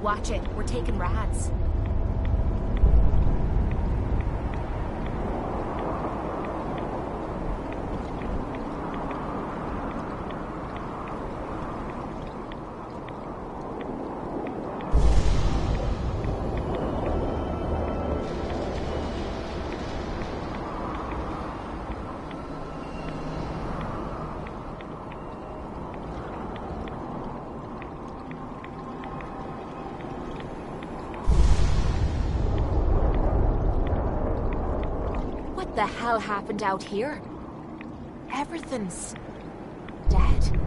Watch it. We're taking rats. What the hell happened out here? Everything's dead.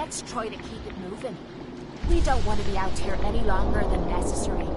Let's try to keep it moving. We don't want to be out here any longer than necessary.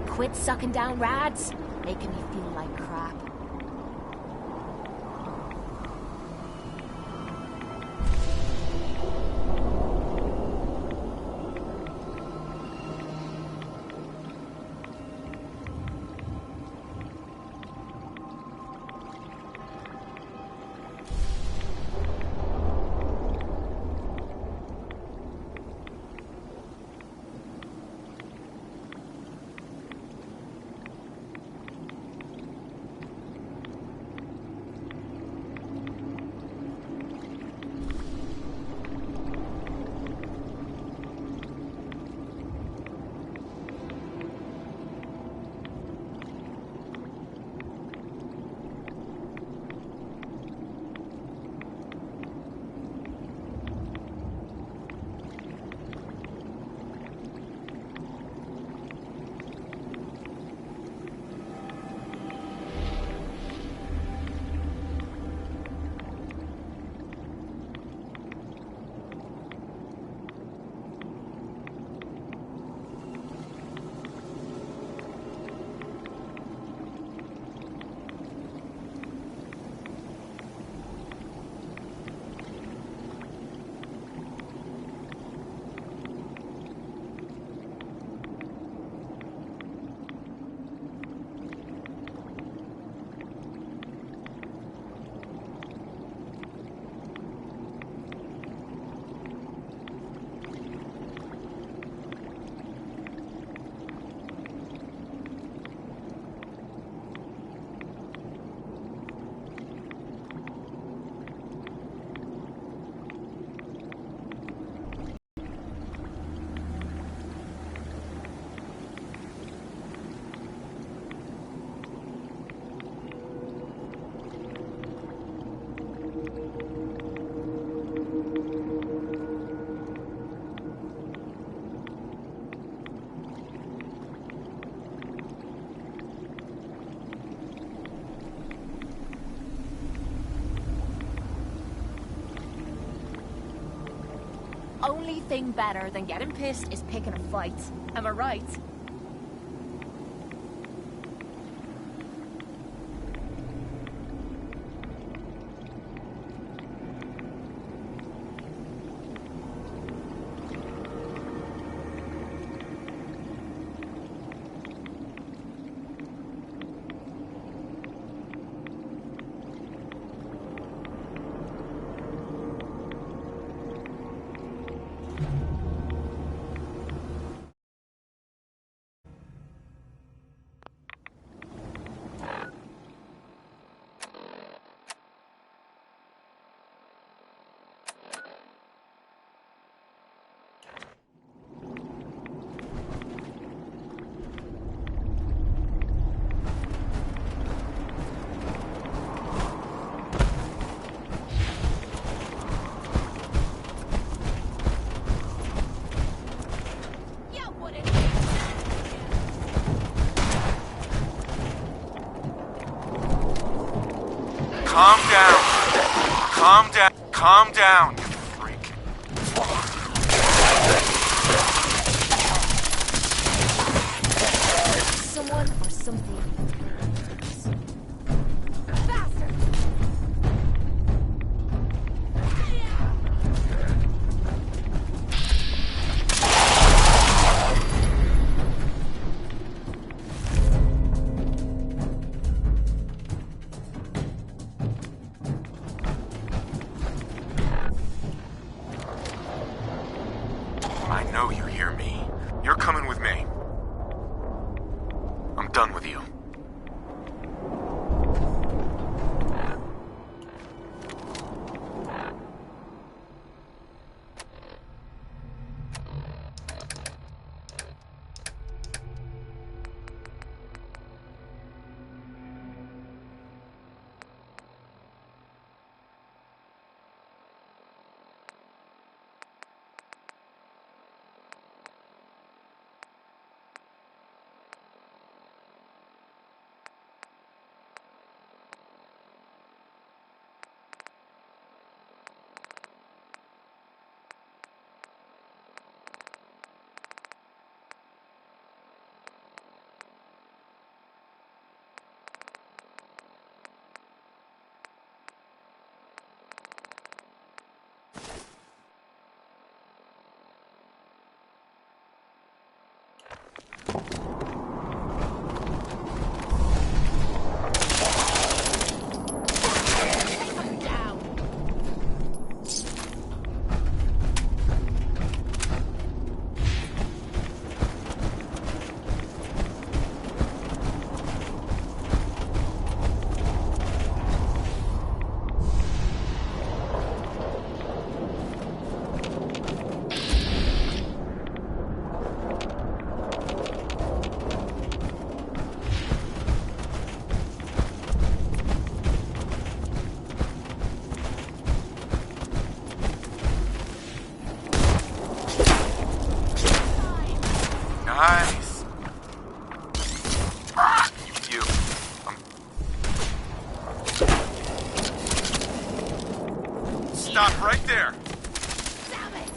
Quit sucking down rads, making me feel like crap. Only thing better than getting pissed is picking a fight. Am I right? Calm down. Calm down. Calm down, you freak. Someone or something. I know you hear me. You're coming with me. I'm done with you. Nice. You. Stop right there. Damn it!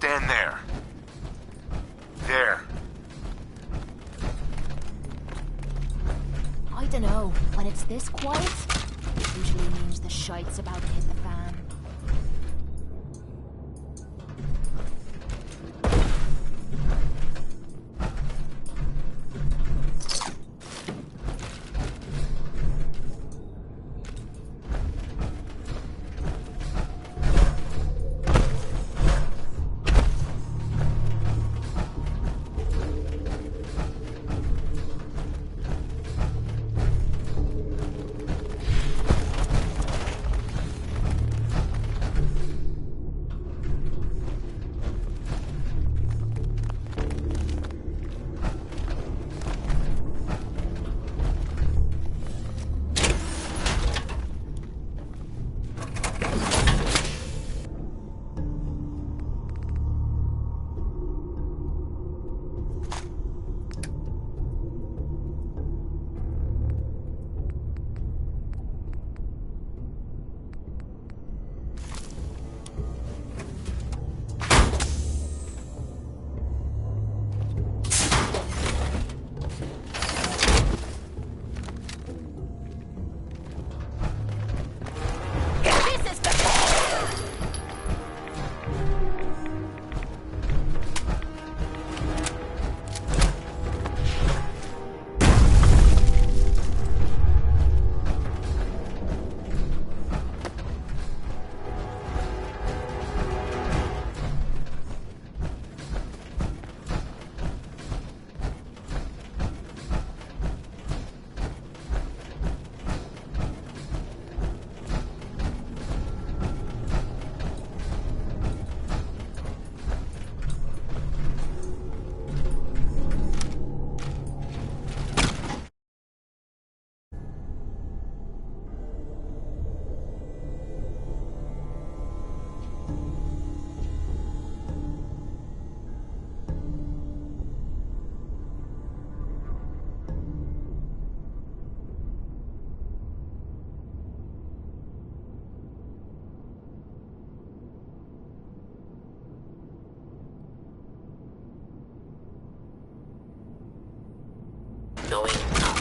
Stand there. There. I dunno. When it's this quiet, it usually means the shite's about to hit the fan. Going up.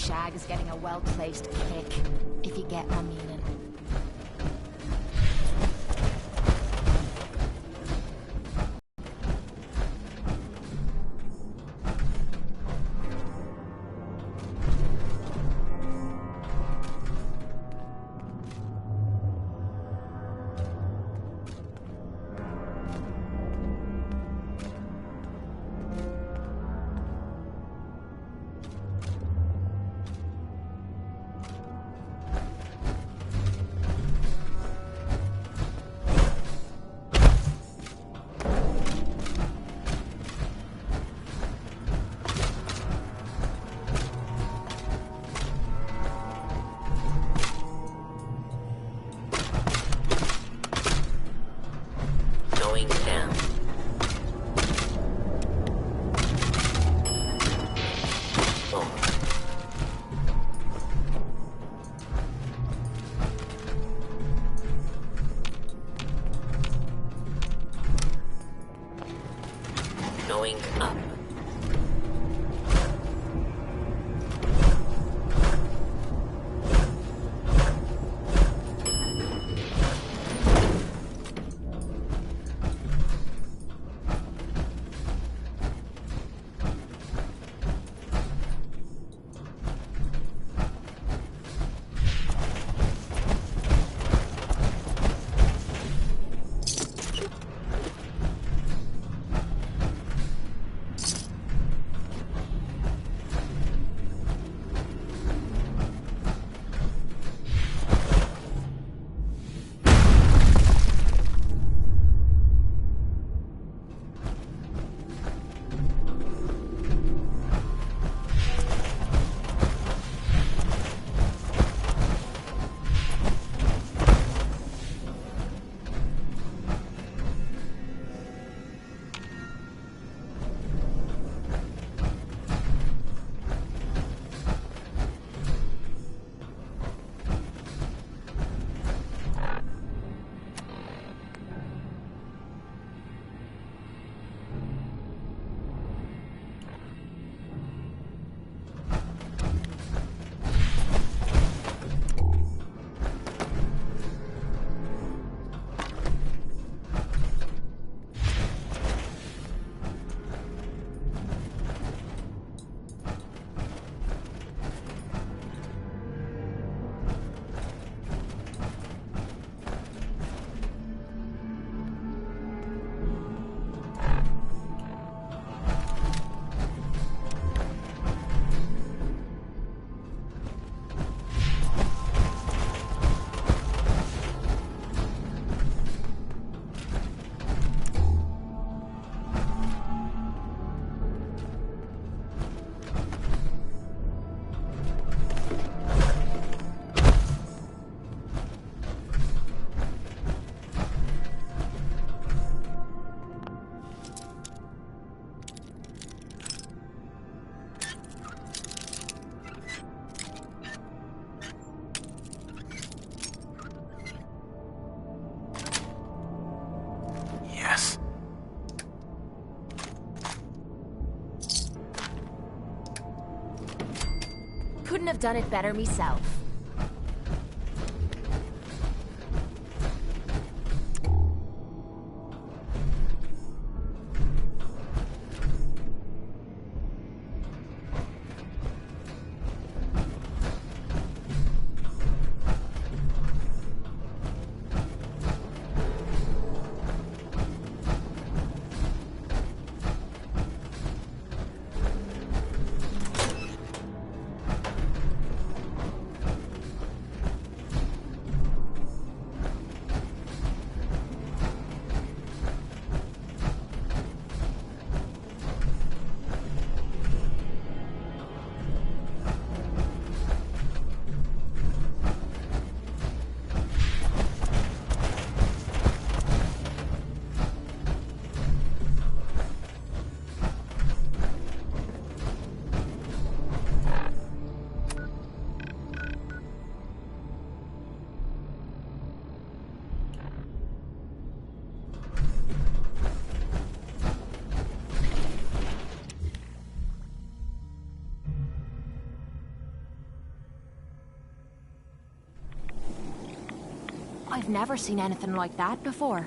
shag is getting a well-placed kick, if you get my meaning. Going down. Four. Going up. Yes. Couldn't have done it better myself. I've never seen anything like that before.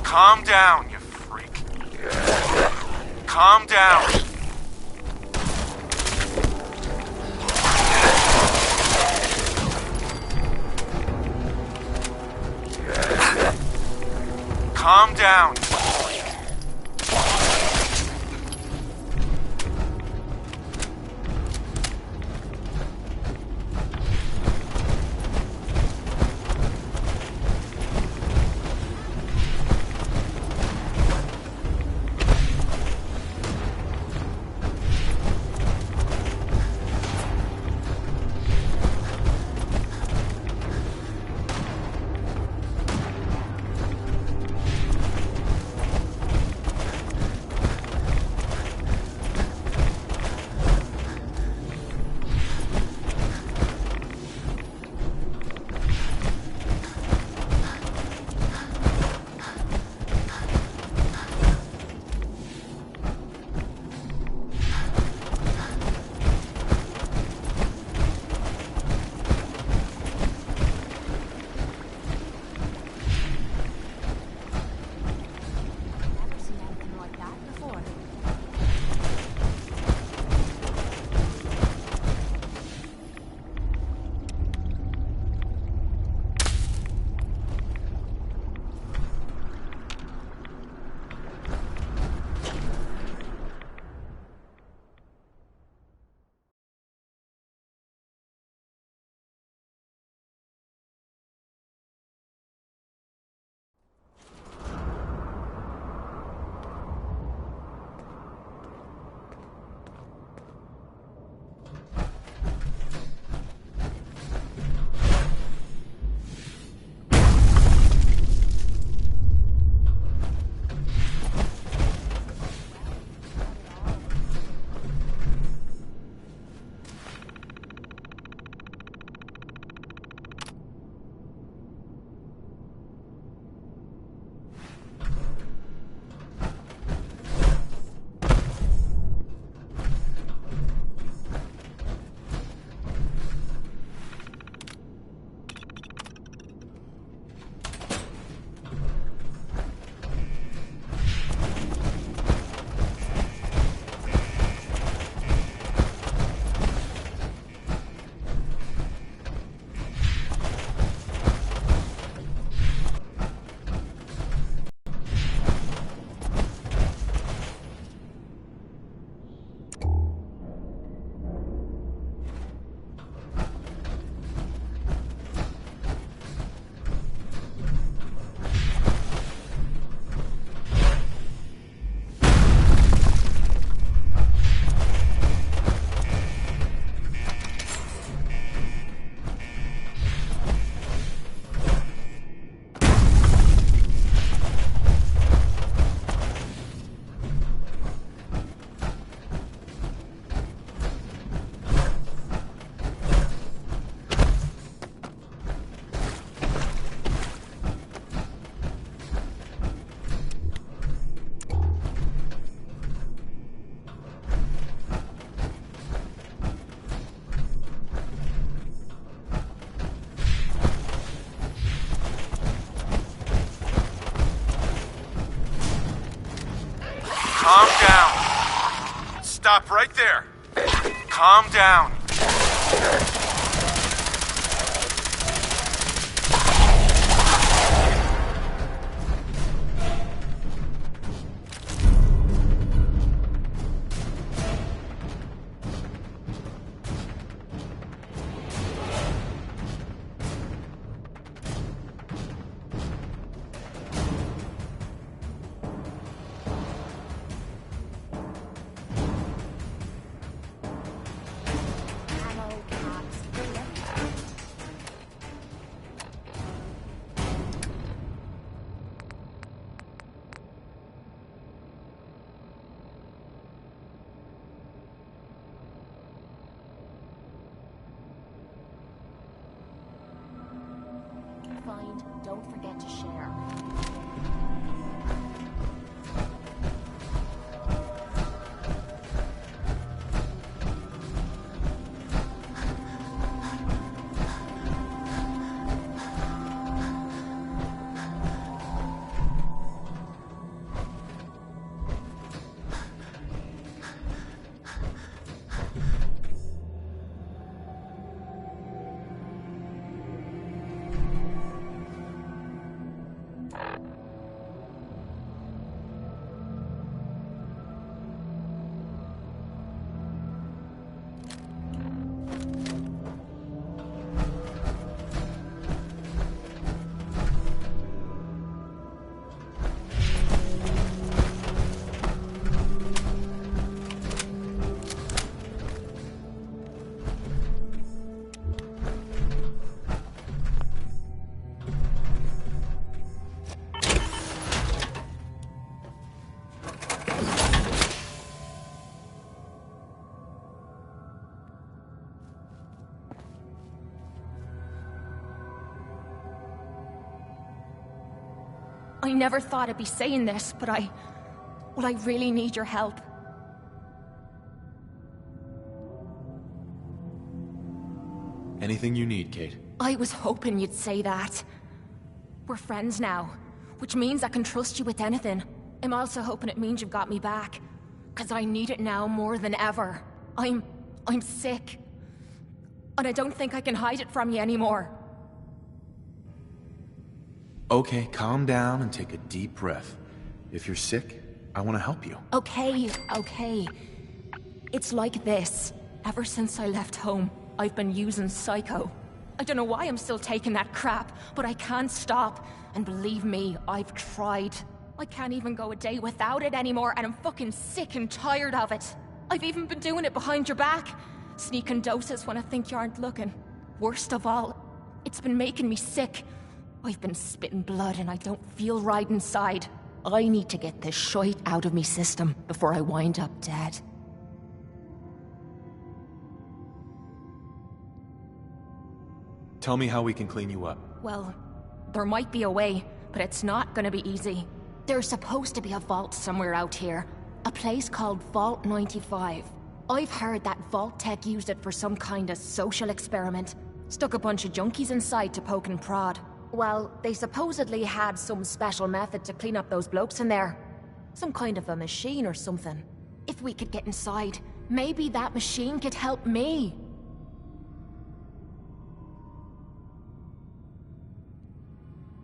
Calm down, you freak. Calm down. Calm down. Calm down. Stop right there. Calm down. Find, don't forget to share. I never thought I'd be saying this, but I really need your help. Anything you need, Kate. I was hoping you'd say that. We're friends now, which means I can trust you with anything. I'm also hoping it means you've got me back, 'cause I need it now more than ever. I'm sick. And I don't think I can hide it from you anymore. Okay, calm down and take a deep breath. If you're sick, I want to help you. Okay. It's like this. Ever since I left home, I've been using Psycho. I don't know why I'm still taking that crap, but I can't stop. And believe me, I've tried. I can't even go a day without it anymore, and I'm fucking sick and tired of it. I've even been doing it behind your back. Sneaking doses when I think you aren't looking. Worst of all, it's been making me sick. I've been spitting blood and I don't feel right inside. I need to get this shite out of me system before I wind up dead. Tell me how we can clean you up. Well, there might be a way, but it's not gonna be easy. There's supposed to be a vault somewhere out here. A place called Vault 95. I've heard that Vault Tech used it for some kind of social experiment. Stuck a bunch of junkies inside to poke and prod. Well, they supposedly had some special method to clean up those blokes in there. Some kind of a machine or something. If we could get inside, maybe that machine could help me.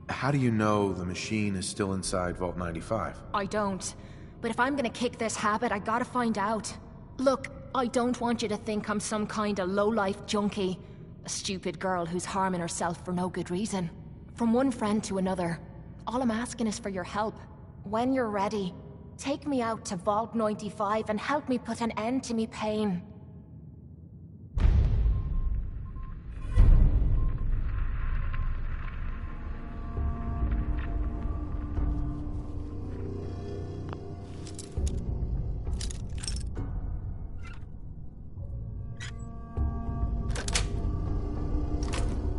How do you know the machine is still inside Vault 95? I don't. But if I'm gonna kick this habit, I gotta find out. Look, I don't want you to think I'm some kind of low-life junkie. A stupid girl who's harming herself for no good reason. From one friend to another. All I'm asking is for your help. When you're ready, take me out to Vault 95 and help me put an end to me pain.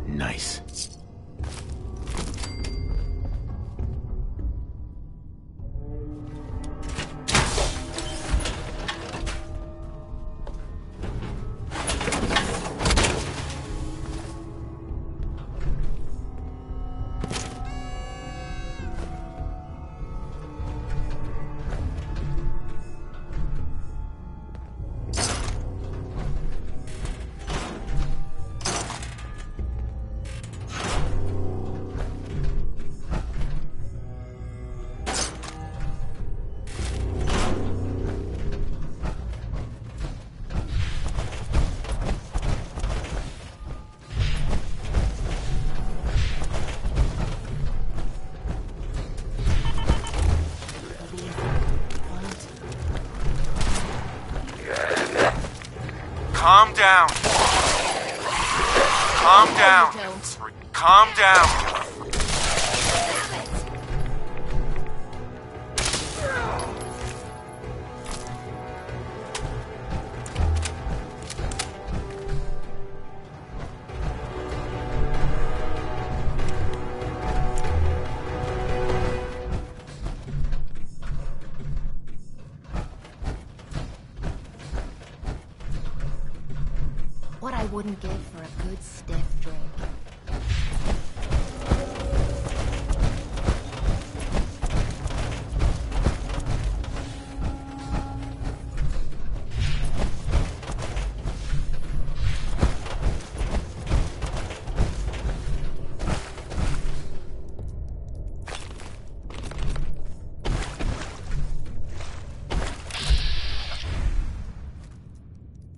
Nice. Calm down. Calm down. No, you don't. Calm down. What I wouldn't give for a good stiff drink.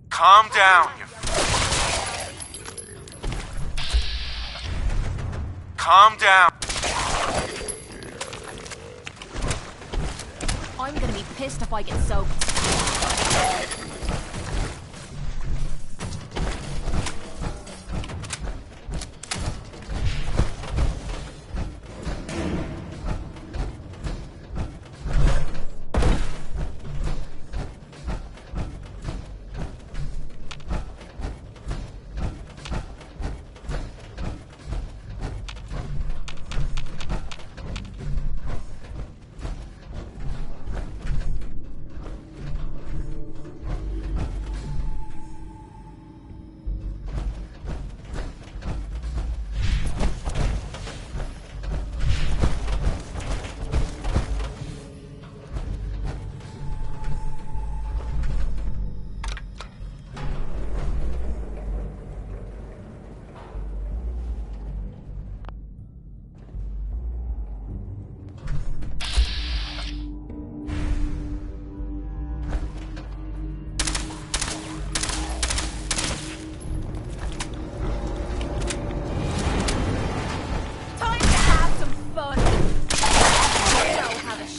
Calm down. Calm down. I'm gonna be pissed if I get soaked.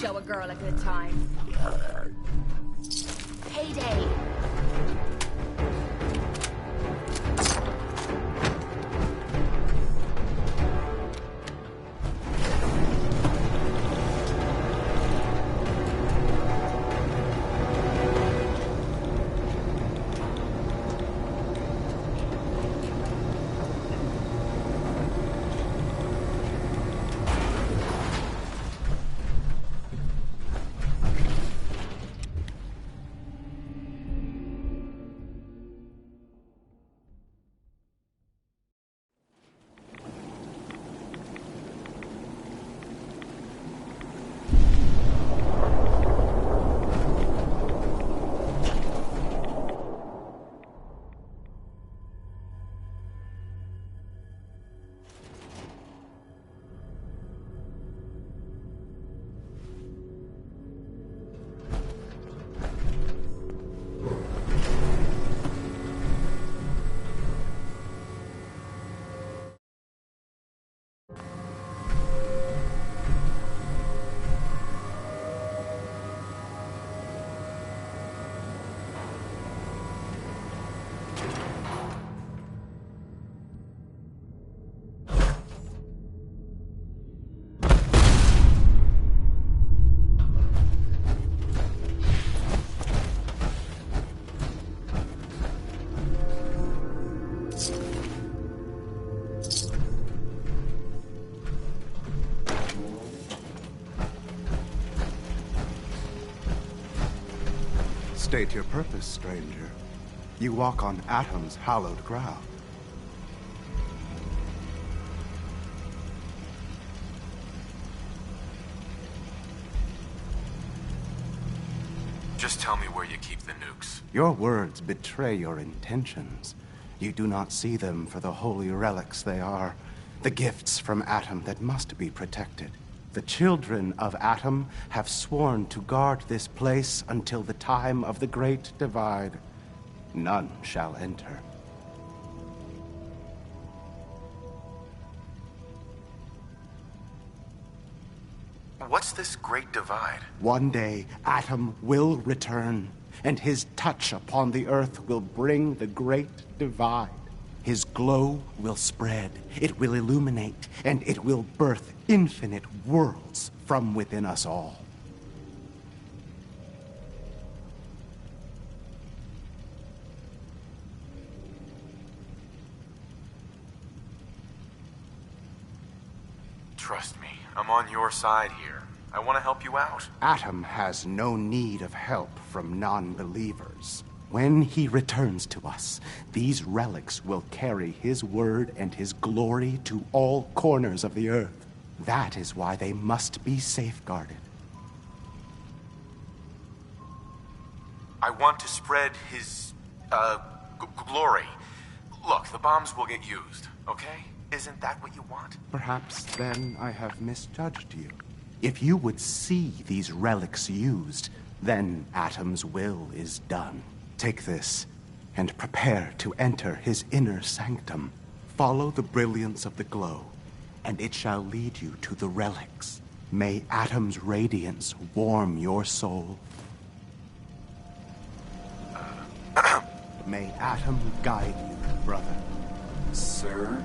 Show a girl a good time. Payday. State your purpose, stranger. You walk on Atom's hallowed ground. Just tell me where you keep the nukes. Your words betray your intentions. You do not see them for the holy relics they are, the gifts from Atom that must be protected. The children of Atom have sworn to guard this place until the time of the Great Divide. None shall enter. What's this Great Divide? One day, Atom will return. and his touch upon the earth will bring the great divide. His glow will spread, it will illuminate, and it will birth infinite worlds from within us all. Trust me, I'm on your side here. I want to help you out. Atom has no need of help from non-believers. When he returns to us, these relics will carry his word and his glory to all corners of the earth. That is why they must be safeguarded. I want to spread his, glory. Look, the bombs will get used, okay? Isn't that what you want? Perhaps then I have misjudged you. If you would see these relics used, then Atom's will is done. Take this, and prepare to enter his inner sanctum. Follow the brilliance of the glow, and it shall lead you to the relics. May Atom's radiance warm your soul. May Atom guide you, brother. Sir?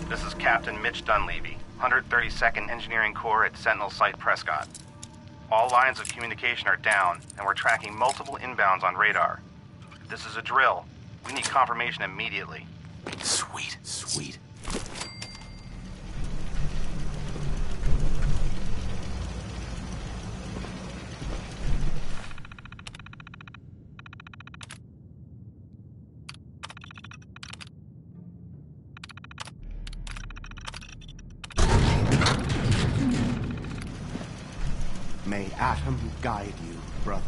This is Captain Mitch Dunleavy, 132nd Engineering Corps at Sentinel Site Prescott. All lines of communication are down, and we're tracking multiple inbounds on radar. This is a drill. We need confirmation immediately. Sweet, sweet. May Atom guide you, brother.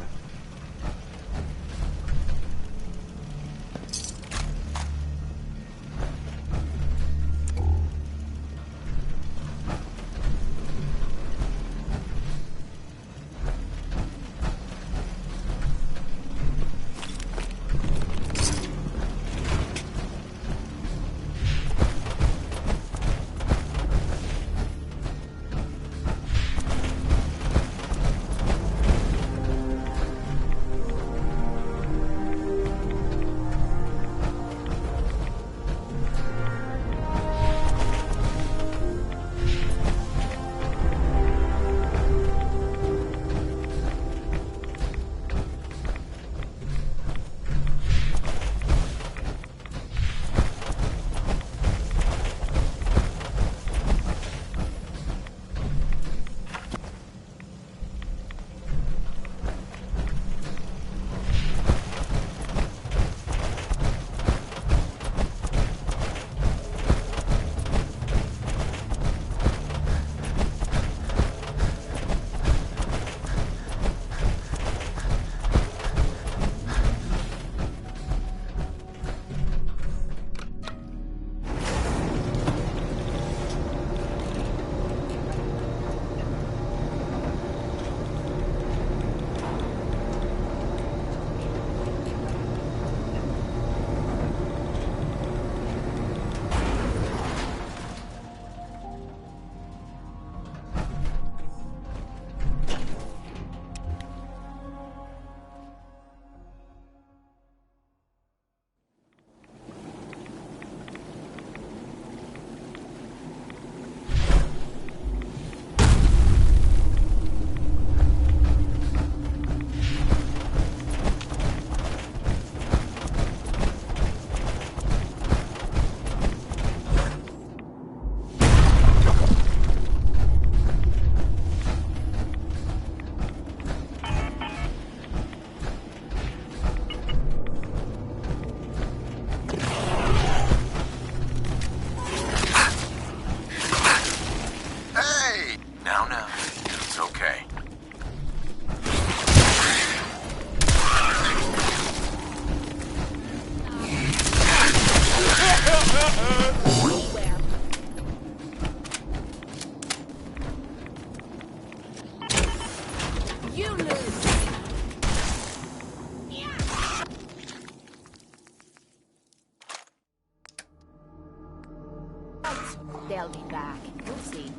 They'll be back. We'll see.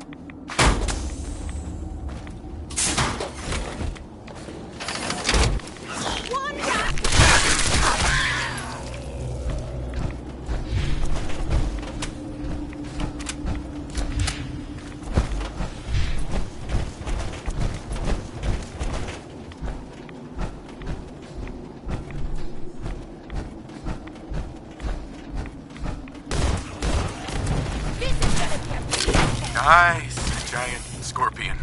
Nice, giant scorpion.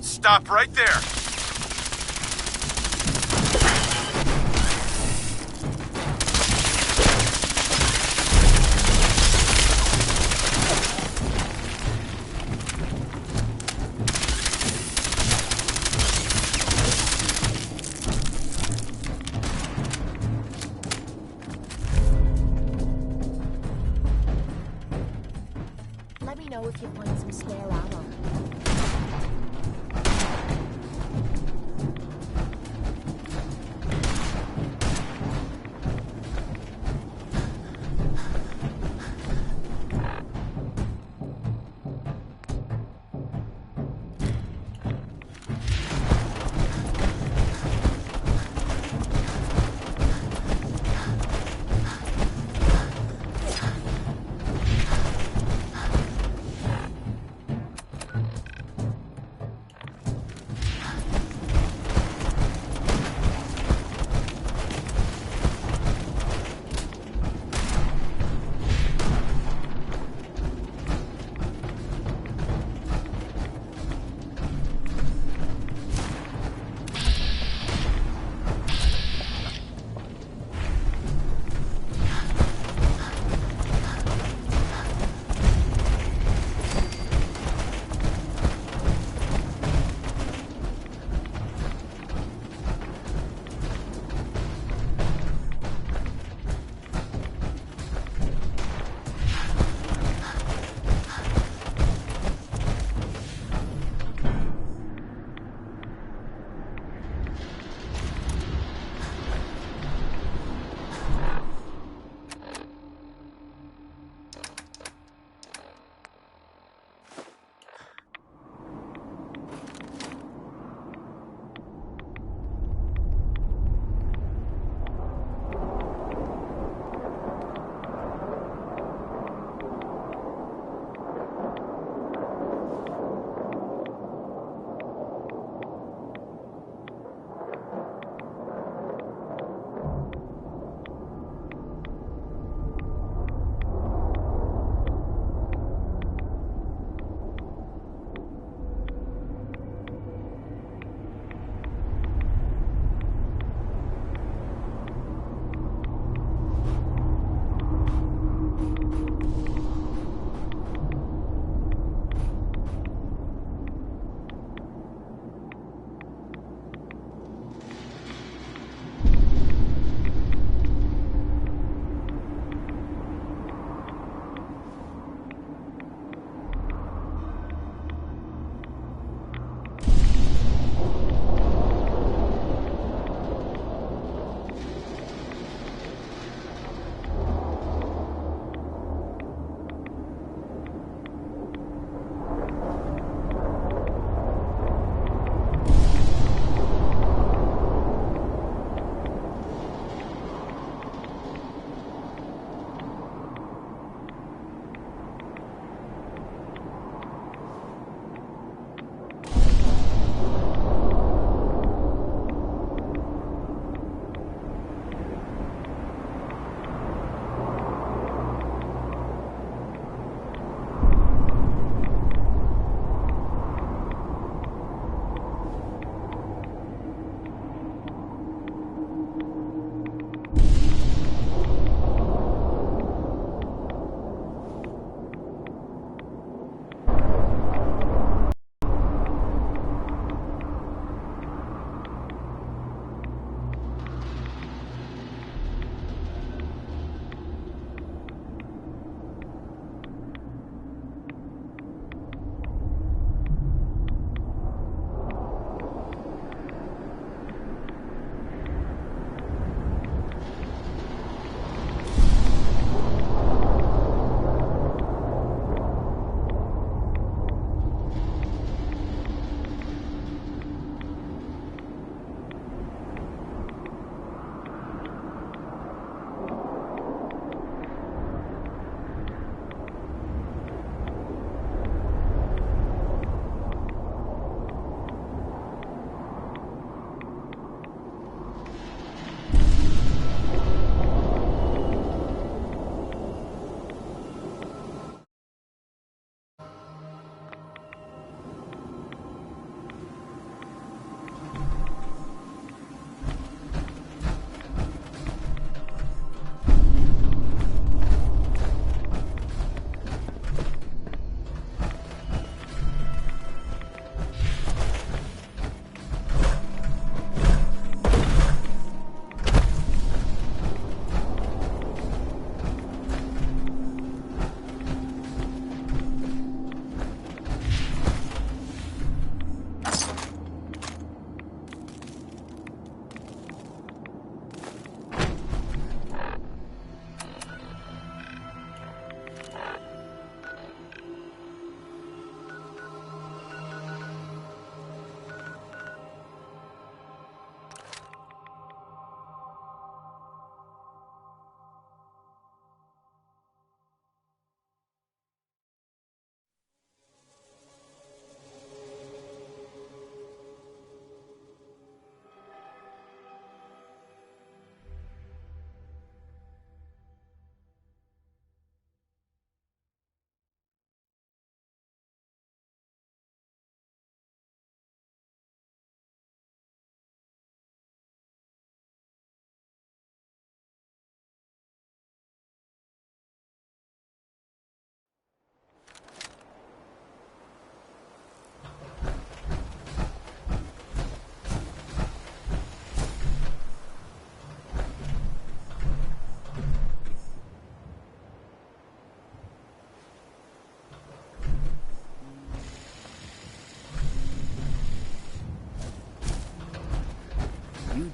Stop right there! Let me know if you find some spare ammo.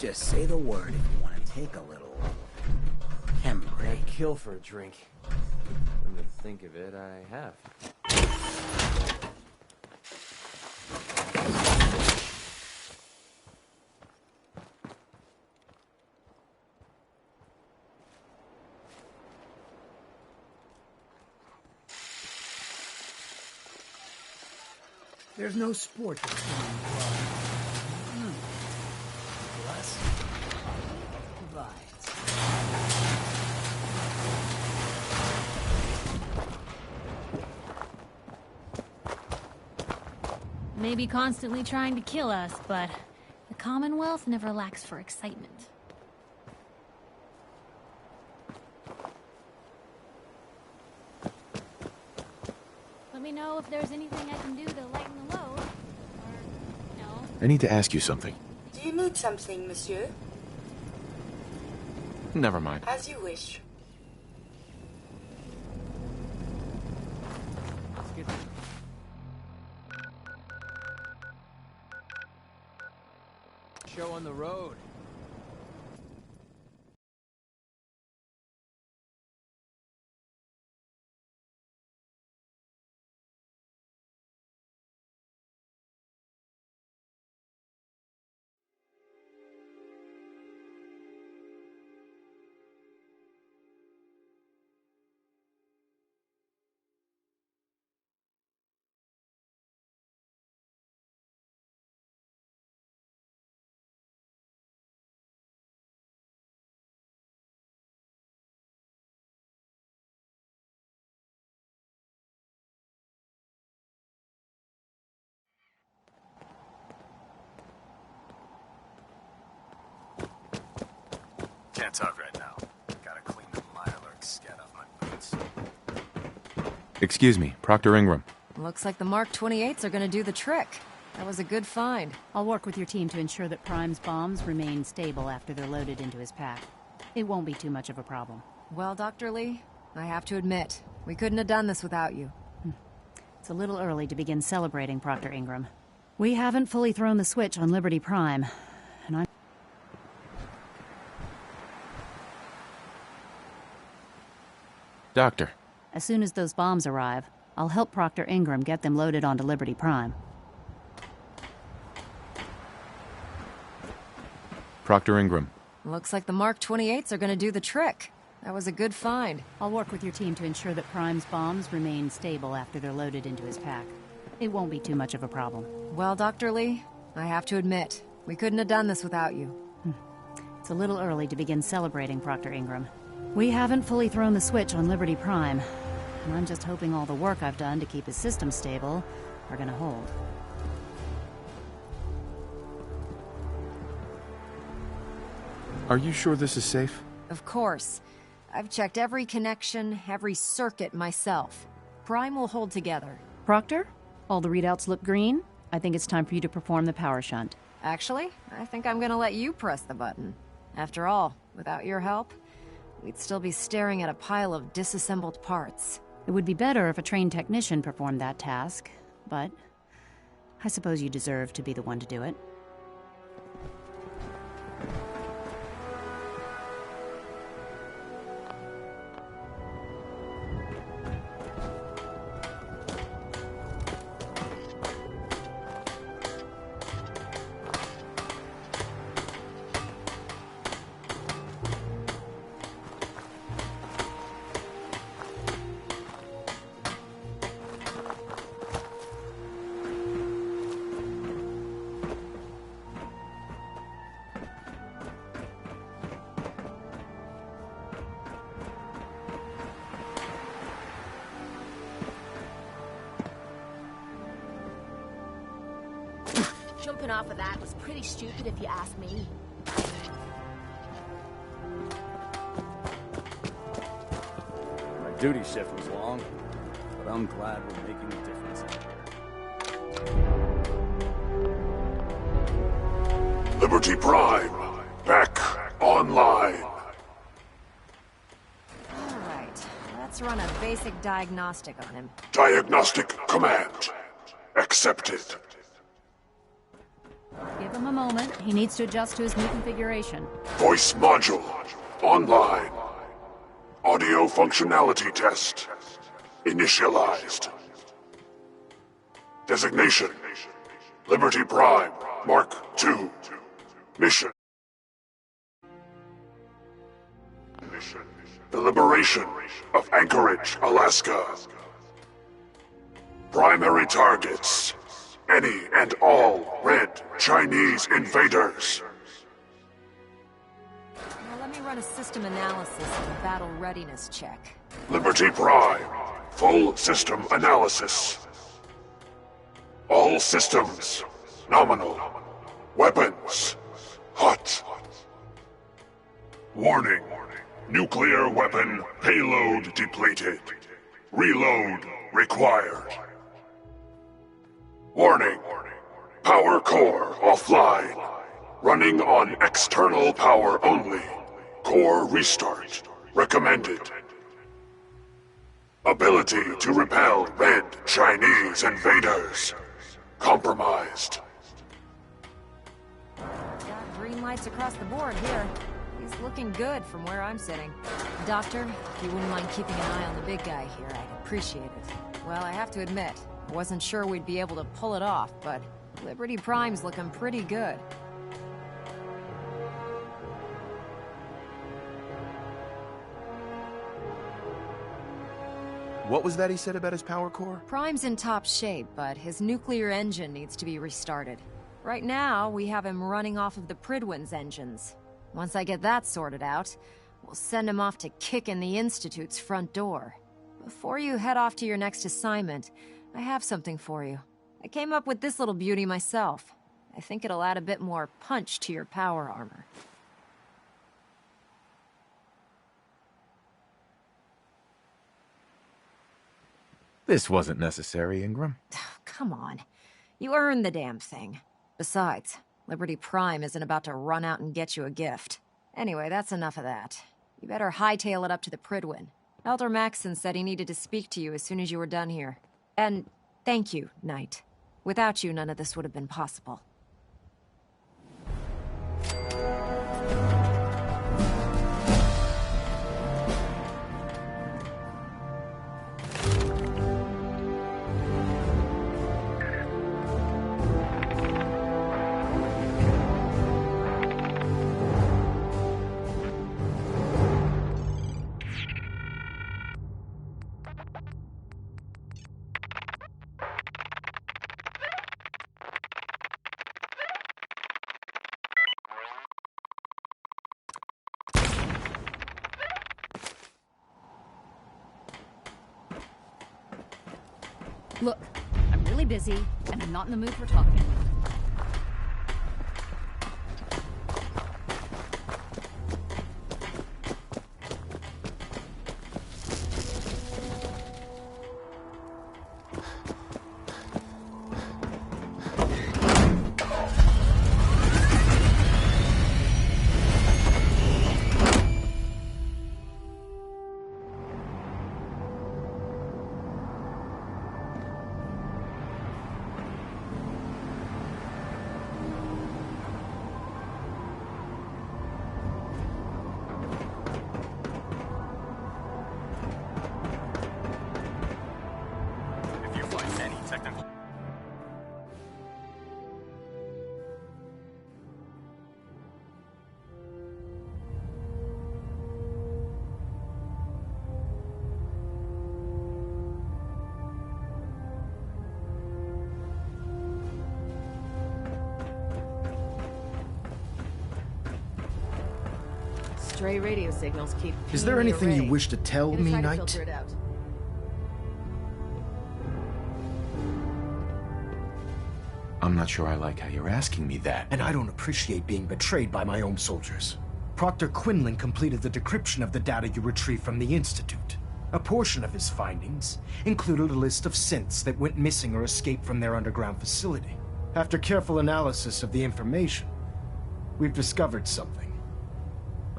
just say the word if you want to take a little hemorrhage. I'd kill for a drink. When to think of it, I have. There's no sport that's Bless. Divides. Maybe constantly trying to kill us, but the Commonwealth never lacks for excitement. Let me know if there's anything I can do to lighten the load. Or, no. I need to ask you something. Do you need something, monsieur? Never mind. As you wish. Show on the road. Can't talk right now. Gotta clean the Mirelurk scat off my boots. Excuse me, Proctor Ingram. Looks like the Mark 28s are gonna do the trick. That was a good find. I'll work with your team to ensure that Prime's bombs remain stable after they're loaded into his pack. It won't be too much of a problem. Well, Dr. Lee, I have to admit, we couldn't have done this without you. It's a little early to begin celebrating, Proctor Ingram. We haven't fully thrown the switch on Liberty Prime, and I'm... Doctor. As soon as those bombs arrive, I'll help Proctor Ingram get them loaded onto Liberty Prime. Proctor Ingram. Looks like the Mark 28s are gonna do the trick. That was a good find. I'll work with your team to ensure that Prime's bombs remain stable after they're loaded into his pack. It won't be too much of a problem. Well, Dr. Lee, I have to admit, we couldn't have done this without you. It's a little early to begin celebrating, Proctor Ingram. We haven't fully thrown the switch on Liberty Prime, and I'm just hoping all the work I've done to keep his system stable are gonna hold. Are you sure this is safe? Of course. I've checked every connection, every circuit myself. Prime will hold together. Proctor, all the readouts look green. I think it's time for you to perform the power shunt. Actually, I think I'm gonna let you press the button. After all, without your help, we'd still be staring at a pile of disassembled parts. It would be better if a trained technician performed that task, but I suppose you deserve to be the one to do it. Jumping off of that was pretty stupid if you ask me. My duty shift was long, but I'm glad we're making a difference out here. Liberty Prime, back online. Alright, let's run a basic diagnostic on him. Diagnostic command accepted. Give him a moment. He needs to adjust to his new configuration. Voice module. Online. Audio functionality test. Initialized. Designation. Liberty Prime. Mark II. Mission. The liberation of Anchorage, Alaska. Primary targets. Any and all red Chinese invaders. Now let me run a system analysis and a battle readiness check. Liberty Prime. Full system analysis. All systems. Nominal. Weapons. Hot. Warning. Nuclear weapon payload depleted. Reload required. Warning. Power core offline. Running on external power only. Core restart recommended. Ability to repel red Chinese invaders compromised. Got green lights across the board here. He's looking good from where I'm sitting. Doctor, if you wouldn't mind keeping an eye on the big guy here, I'd appreciate it. Well, I have to admit, I wasn't sure we'd be able to pull it off, but Liberty Prime's looking pretty good. What was that he said about his power core? Prime's in top shape, but his nuclear engine needs to be restarted. Right now, we have him running off of the Pridwin's engines. Once I get that sorted out, we'll send him off to kick in the Institute's front door. Before you head off to your next assignment, I have something for you. I came up with this little beauty myself. I think it'll add a bit more punch to your power armor. This wasn't necessary, Ingram. Come on. You earned the damn thing. Besides, Liberty Prime isn't about to run out and get you a gift. Anyway, that's enough of that. You better hightail it up to the Pridwin. Elder Maxson said he needed to speak to you as soon as you were done here. And thank you, Knight. Without you, none of this would have been possible. Look, I'm really busy, and I'm not in the mood for talking. Stray radio signals keep. Is there anything you wish to tell me, Knight? Filter it out. I'm not sure I like how you're asking me that. And I don't appreciate being betrayed by my own soldiers. Proctor Quinlan completed the decryption of the data you retrieved from the Institute. A portion of his findings included a list of synths that went missing or escaped from their underground facility. After careful analysis of the information, we've discovered something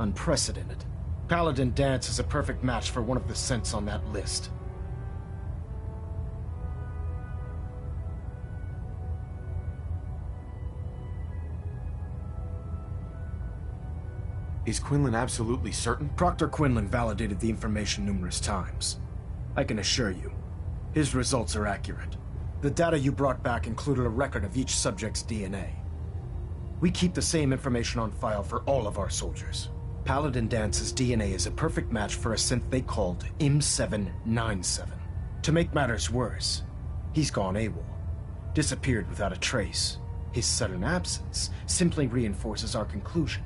unprecedented. Paladin Dance is a perfect match for one of the synths on that list. Is Quinlan absolutely certain? Proctor Quinlan validated the information numerous times. I can assure you, his results are accurate. The data you brought back included a record of each subject's DNA. We keep the same information on file for all of our soldiers. Paladin Dance's DNA is a perfect match for a synth they called M797. To make matters worse, he's gone AWOL, disappeared without a trace. His sudden absence simply reinforces our conclusion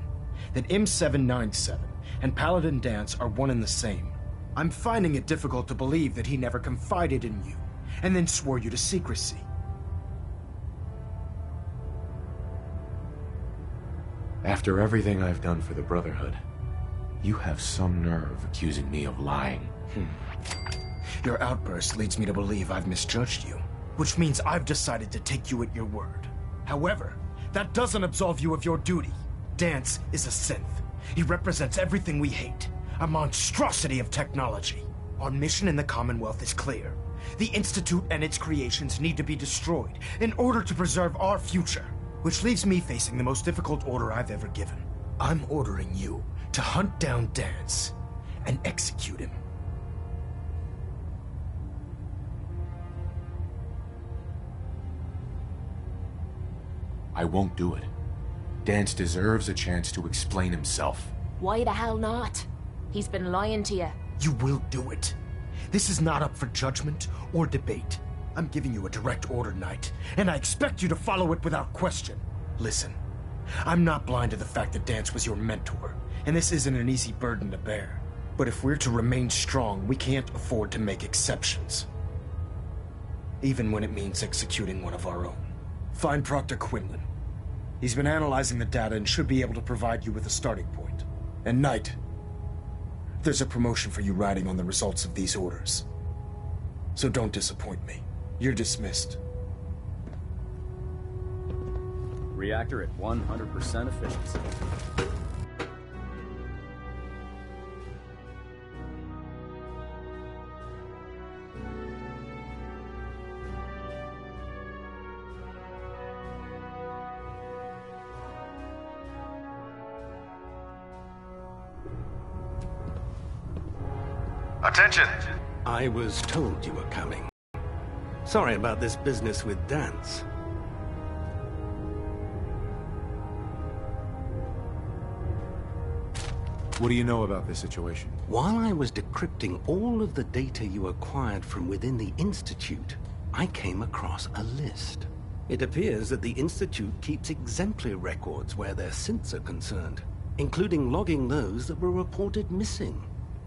that M797 and Paladin Dance are one and the same. I'm finding it difficult to believe that he never confided in you, and then swore you to secrecy. After everything I've done for the Brotherhood, you have some nerve accusing me of lying. Your outburst leads me to believe I've misjudged you, which means I've decided to take you at your word. However, that doesn't absolve you of your duty. Dance is a synth. He represents everything we hate, a monstrosity of technology. Our mission in the Commonwealth is clear. The Institute and its creations need to be destroyed in order to preserve our future, which leaves me facing the most difficult order I've ever given. I'm ordering you to hunt down Dance and execute him. I won't do it. Dance deserves a chance to explain himself. Why the hell not? He's been lying to you. You will do it. This is not up for judgment or debate. I'm giving you a direct order, Knight, and I expect you to follow it without question. Listen, I'm not blind to the fact that Dance was your mentor, and this isn't an easy burden to bear. But if we're to remain strong, we can't afford to make exceptions. Even when it means executing one of our own. Find Proctor Quinlan. He's been analyzing the data and should be able to provide you with a starting point. And Knight, there's a promotion for you riding on the results of these orders. So don't disappoint me. You're dismissed. Reactor at 100% efficiency. Attention! I was told you were coming. Sorry about this business with Dance. What do you know about this situation? While I was decrypting all of the data you acquired from within the Institute, I came across a list. It appears that the Institute keeps exemplary records where their synths are concerned, including logging those that were reported missing.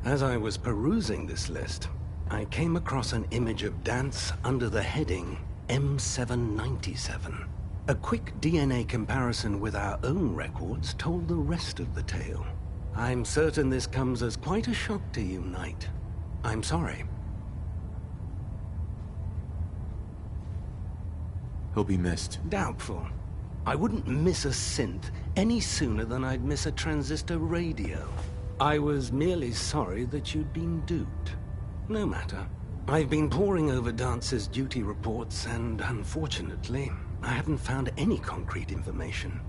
As I was perusing this list, I came across an image of Dance under the heading M797. A quick DNA comparison with our own records told the rest of the tale. I'm certain this comes as quite a shock to you, Knight. I'm sorry. He'll be missed. Doubtful. I wouldn't miss a synth any sooner than I'd miss a transistor radio. I was merely sorry that you'd been duped. No matter. I've been poring over Dance's duty reports, and unfortunately, I haven't found any concrete information.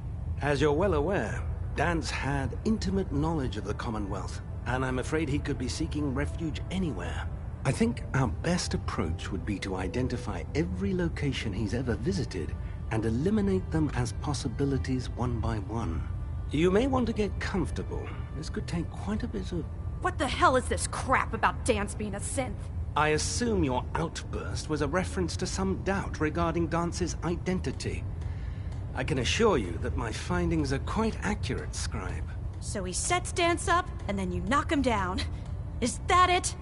As you're well aware, Dance had intimate knowledge of the Commonwealth, and I'm afraid he could be seeking refuge anywhere. I think our best approach would be to identify every location he's ever visited and eliminate them as possibilities one by one. You may want to get comfortable. This could take quite a bit of... What the hell is this crap about Dance being a synth? I assume your outburst was a reference to some doubt regarding Dance's identity. I can assure you that my findings are quite accurate, Scribe. So he sets Dance up, and then you knock him down. Is that it?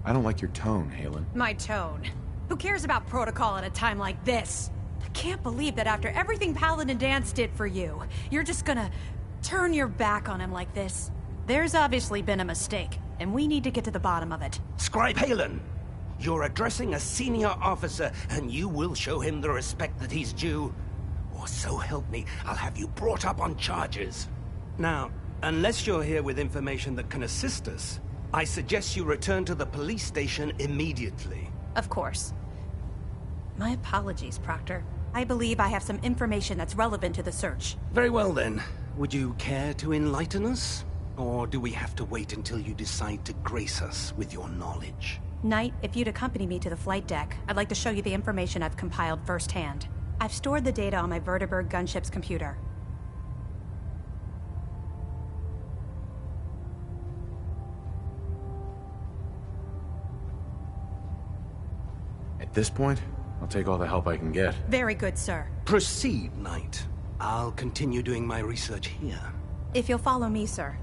I don't like your tone, Halen. My tone. Who cares about protocol at a time like this? I can't believe that after everything Paladin Dance did for you, you're just gonna turn your back on him like this. There's obviously been a mistake, and we need to get to the bottom of it. Scribe Halen! You're addressing a senior officer, and you will show him the respect that he's due. Or so help me, I'll have you brought up on charges. Now, Unless you're here with information that can assist us, I suggest you return to the police station immediately. Of course. My apologies, Proctor. I believe I have some information that's relevant to the search. Very well then. Would you care to enlighten us? Or do we have to wait until you decide to grace us with your knowledge? Knight, if you'd accompany me to the flight deck, I'd like to show you the information I've compiled firsthand. I've stored the data on my Vertibird gunship's computer. At this point, I'll take all the help I can get. Very good, sir. Proceed, Knight. I'll continue doing my research here. If you'll follow me, sir.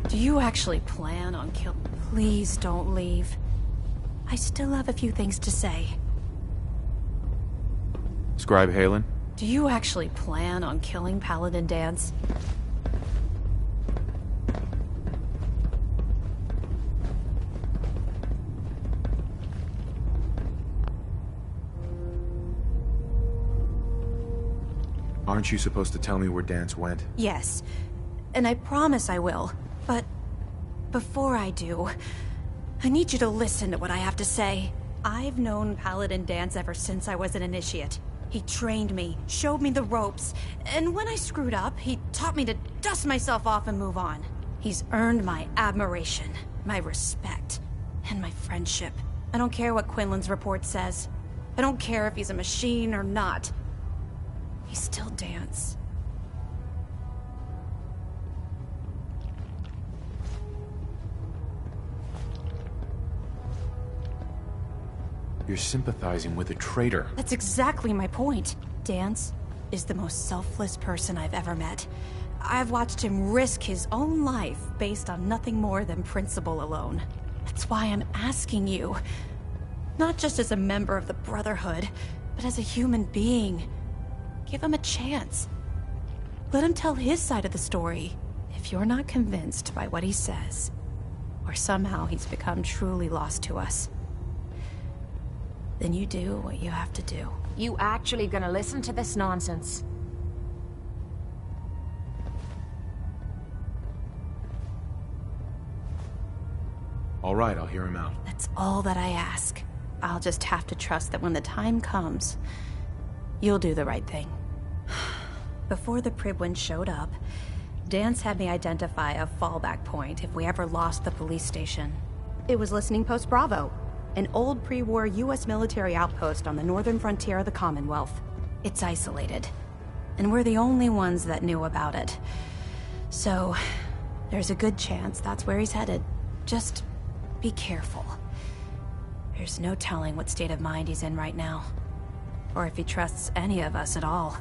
Do you actually plan on Please don't leave. I still have a few things to say. Scribe Halen? Do you actually plan on killing Paladin Dance? Aren't you supposed to tell me where Dance went? Yes, and I promise I will. But before I do, I need you to listen to what I have to say. I've known Paladin Dance ever since I was an initiate. He trained me, showed me the ropes, and when I screwed up, he taught me to dust myself off and move on. He's earned my admiration, my respect, and my friendship. I don't care what Quinlan's report says. I don't care if he's a machine or not. He's still Dance. You're sympathizing with a traitor. That's exactly my point. Dance is the most selfless person I've ever met. I've watched him risk his own life based on nothing more than principle alone. That's why I'm asking you. Not just as a member of the Brotherhood, but as a human being. Give him a chance. Let him tell his side of the story. If you're not convinced by what he says, or somehow he's become truly lost to us, then you do what you have to do. You actually gonna listen to this nonsense? All right, I'll hear him out. That's all that I ask. I'll just have to trust that when the time comes, you'll do the right thing. Before the Pribwin showed up, Dance had me identify a fallback point if we ever lost the police station. It was Listening Post Bravo, an old pre-war US military outpost on the northern frontier of the Commonwealth. It's isolated, and we're the only ones that knew about it. So, there's a good chance that's where he's headed. Just be careful. There's no telling what state of mind he's in right now, or if he trusts any of us at all.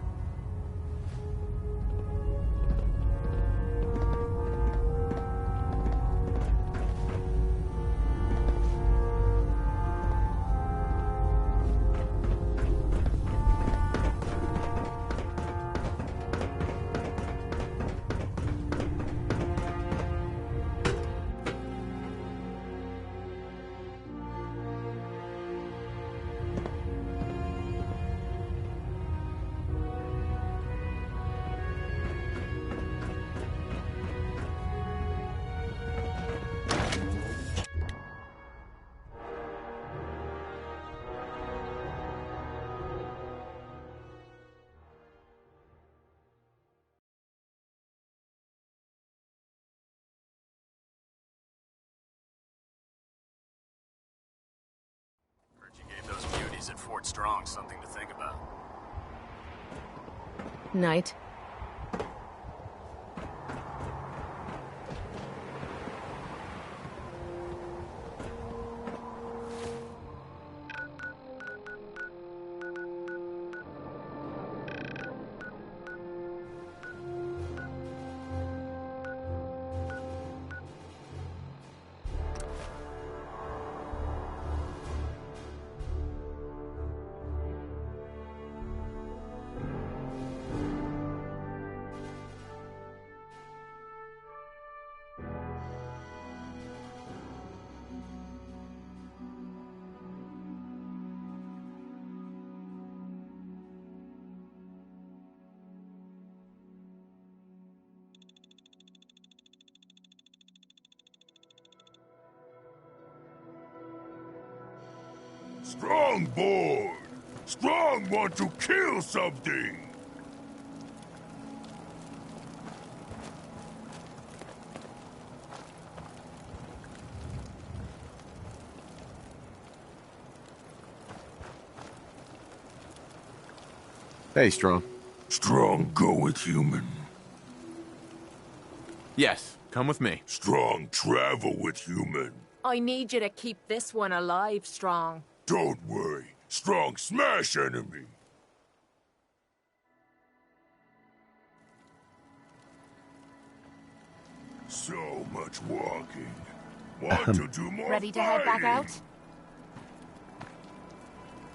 At Fort Strong, something to think about. Knight. Strong bored. Strong want to kill something. Hey, Strong. Strong go with human. Yes, come with me. Strong travel with human. I need you to keep this one alive, Strong. Don't worry. Strong smash enemy. So much walking. Want to do more Ready to head back out?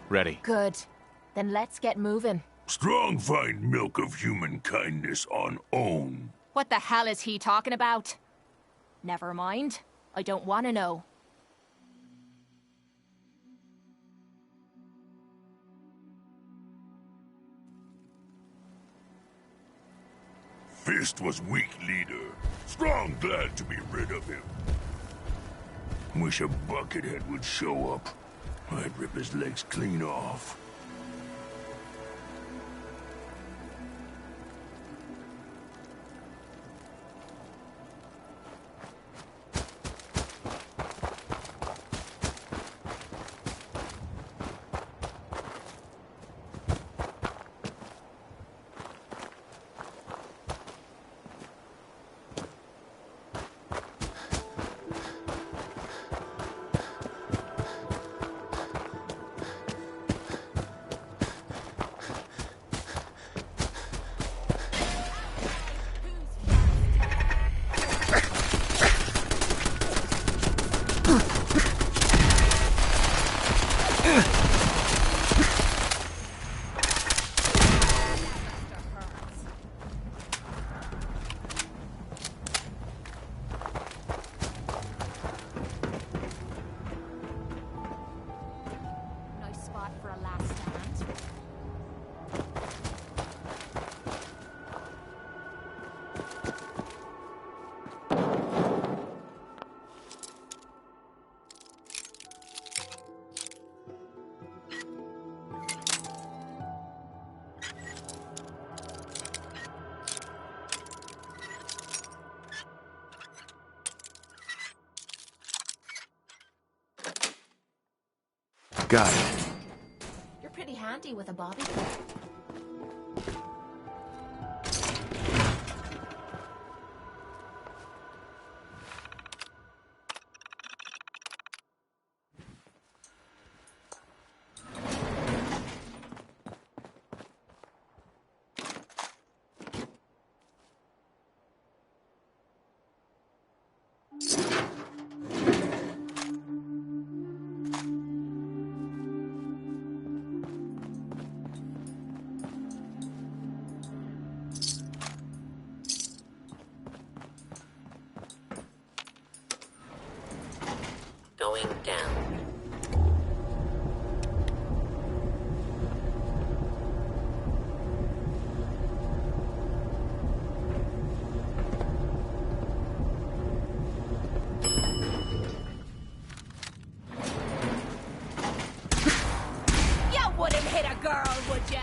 Ready. Good. Then let's get moving. Strong find milk of human kindness on own. What the hell is he talking about? Never mind. I don't want to know. Fist was weak leader. Strong glad to be rid of him. Wish a buckethead would show up. I'd rip his legs clean off. Got it. You're pretty handy with a bobby. Going down. You wouldn't hit a girl, would ya?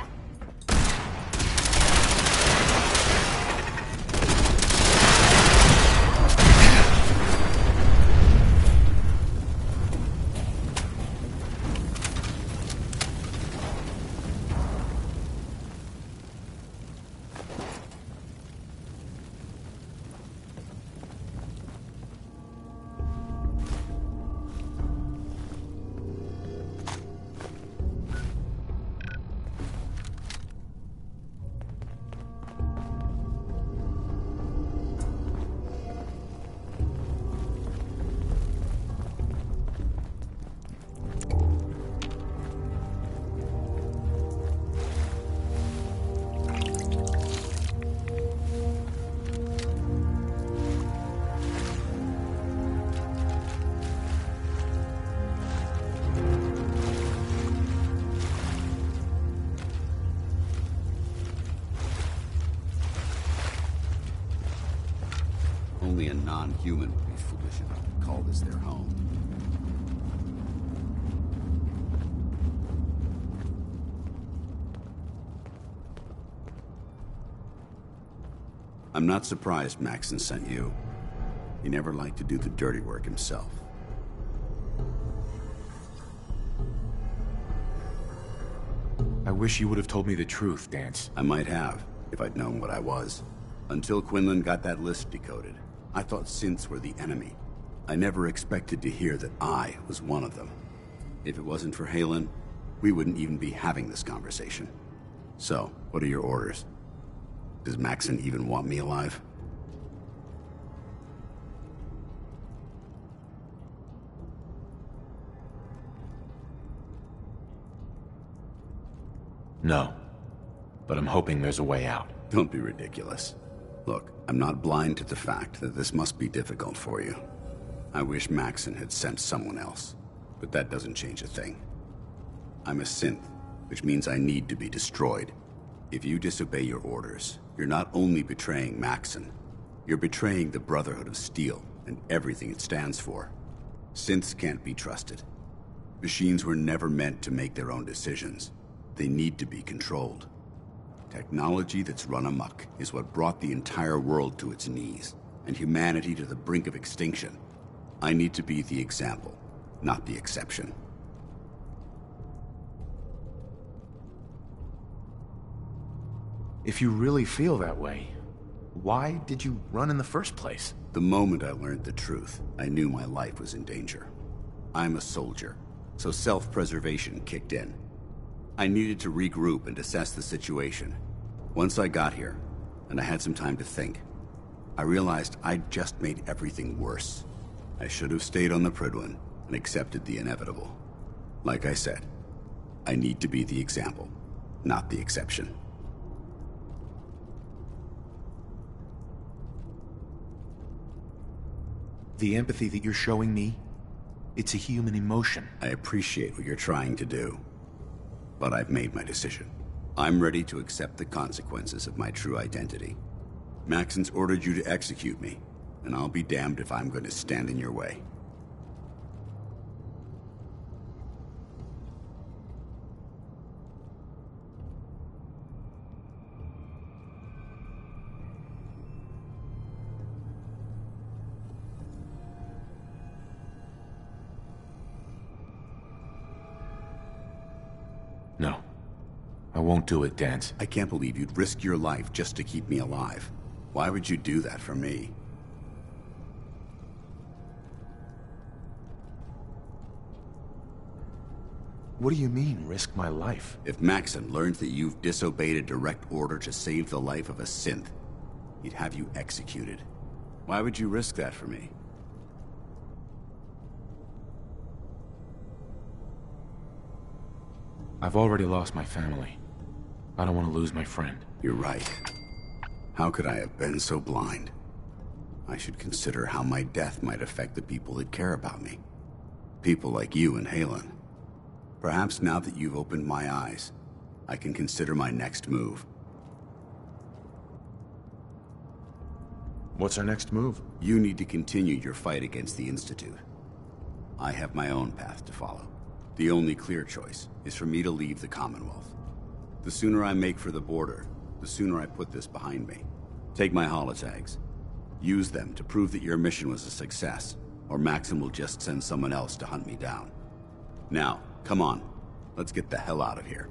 Only a non-human would be foolish enough to call this their home. I'm not surprised Maxon sent you. He never liked to do the dirty work himself. I wish you would have told me the truth, Dance. I might have, if I'd known what I was. Until Quinlan got that list decoded, I thought synths were the enemy. I never expected to hear that I was one of them. If it wasn't for Halen, we wouldn't even be having this conversation. So, what are your orders? Does Maxon even want me alive? No. But I'm hoping there's a way out. Don't be ridiculous. Look, I'm not blind to the fact that this must be difficult for you. I wish Maxon had sent someone else, but that doesn't change a thing. I'm a synth, which means I need to be destroyed. If you disobey your orders, you're not only betraying Maxon, you're betraying the Brotherhood of Steel and everything it stands for. Synths can't be trusted. Machines were never meant to make their own decisions. They need to be controlled. Technology that's run amok is what brought the entire world to its knees, and humanity to the brink of extinction. I need to be the example, not the exception. If you really feel that way, why did you run in the first place? The moment I learned the truth, I knew my life was in danger. I'm a soldier, so self-preservation kicked in. I needed to regroup and assess the situation. Once I got here, and I had some time to think, I realized I'd just made everything worse. I should have stayed on the Prydwen and accepted the inevitable. Like I said, I need to be the example, not the exception. The empathy that you're showing me, it's a human emotion. I appreciate what you're trying to do, but I've made my decision. I'm ready to accept the consequences of my true identity. Maxon's ordered you to execute me, and I'll be damned if I'm going to stand in your way. No. I won't do it, Dance. I can't believe you'd risk your life just to keep me alive. Why would you do that for me? What do you mean, risk my life? If Maxon learns that you've disobeyed a direct order to save the life of a synth, he'd have you executed. Why would you risk that for me? I've already lost my family. I don't want to lose my friend. You're right. How could I have been so blind? I should consider how my death might affect the people that care about me. People like you and Halen. Perhaps now that you've opened my eyes, I can consider my next move. What's our next move? You need to continue your fight against the Institute. I have my own path to follow. The only clear choice is for me to leave the Commonwealth. The sooner I make for the border, the sooner I put this behind me. Take my holotags. Use them to prove that your mission was a success, or Maxon will just send someone else to hunt me down. Now, come on. Let's get the hell out of here.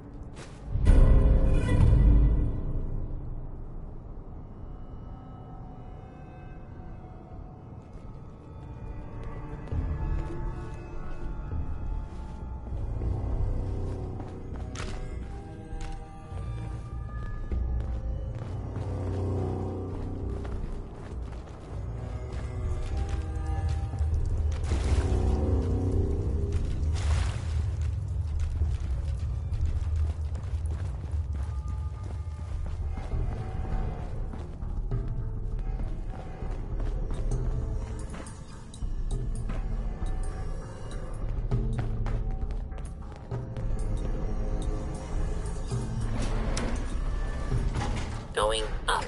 Going up.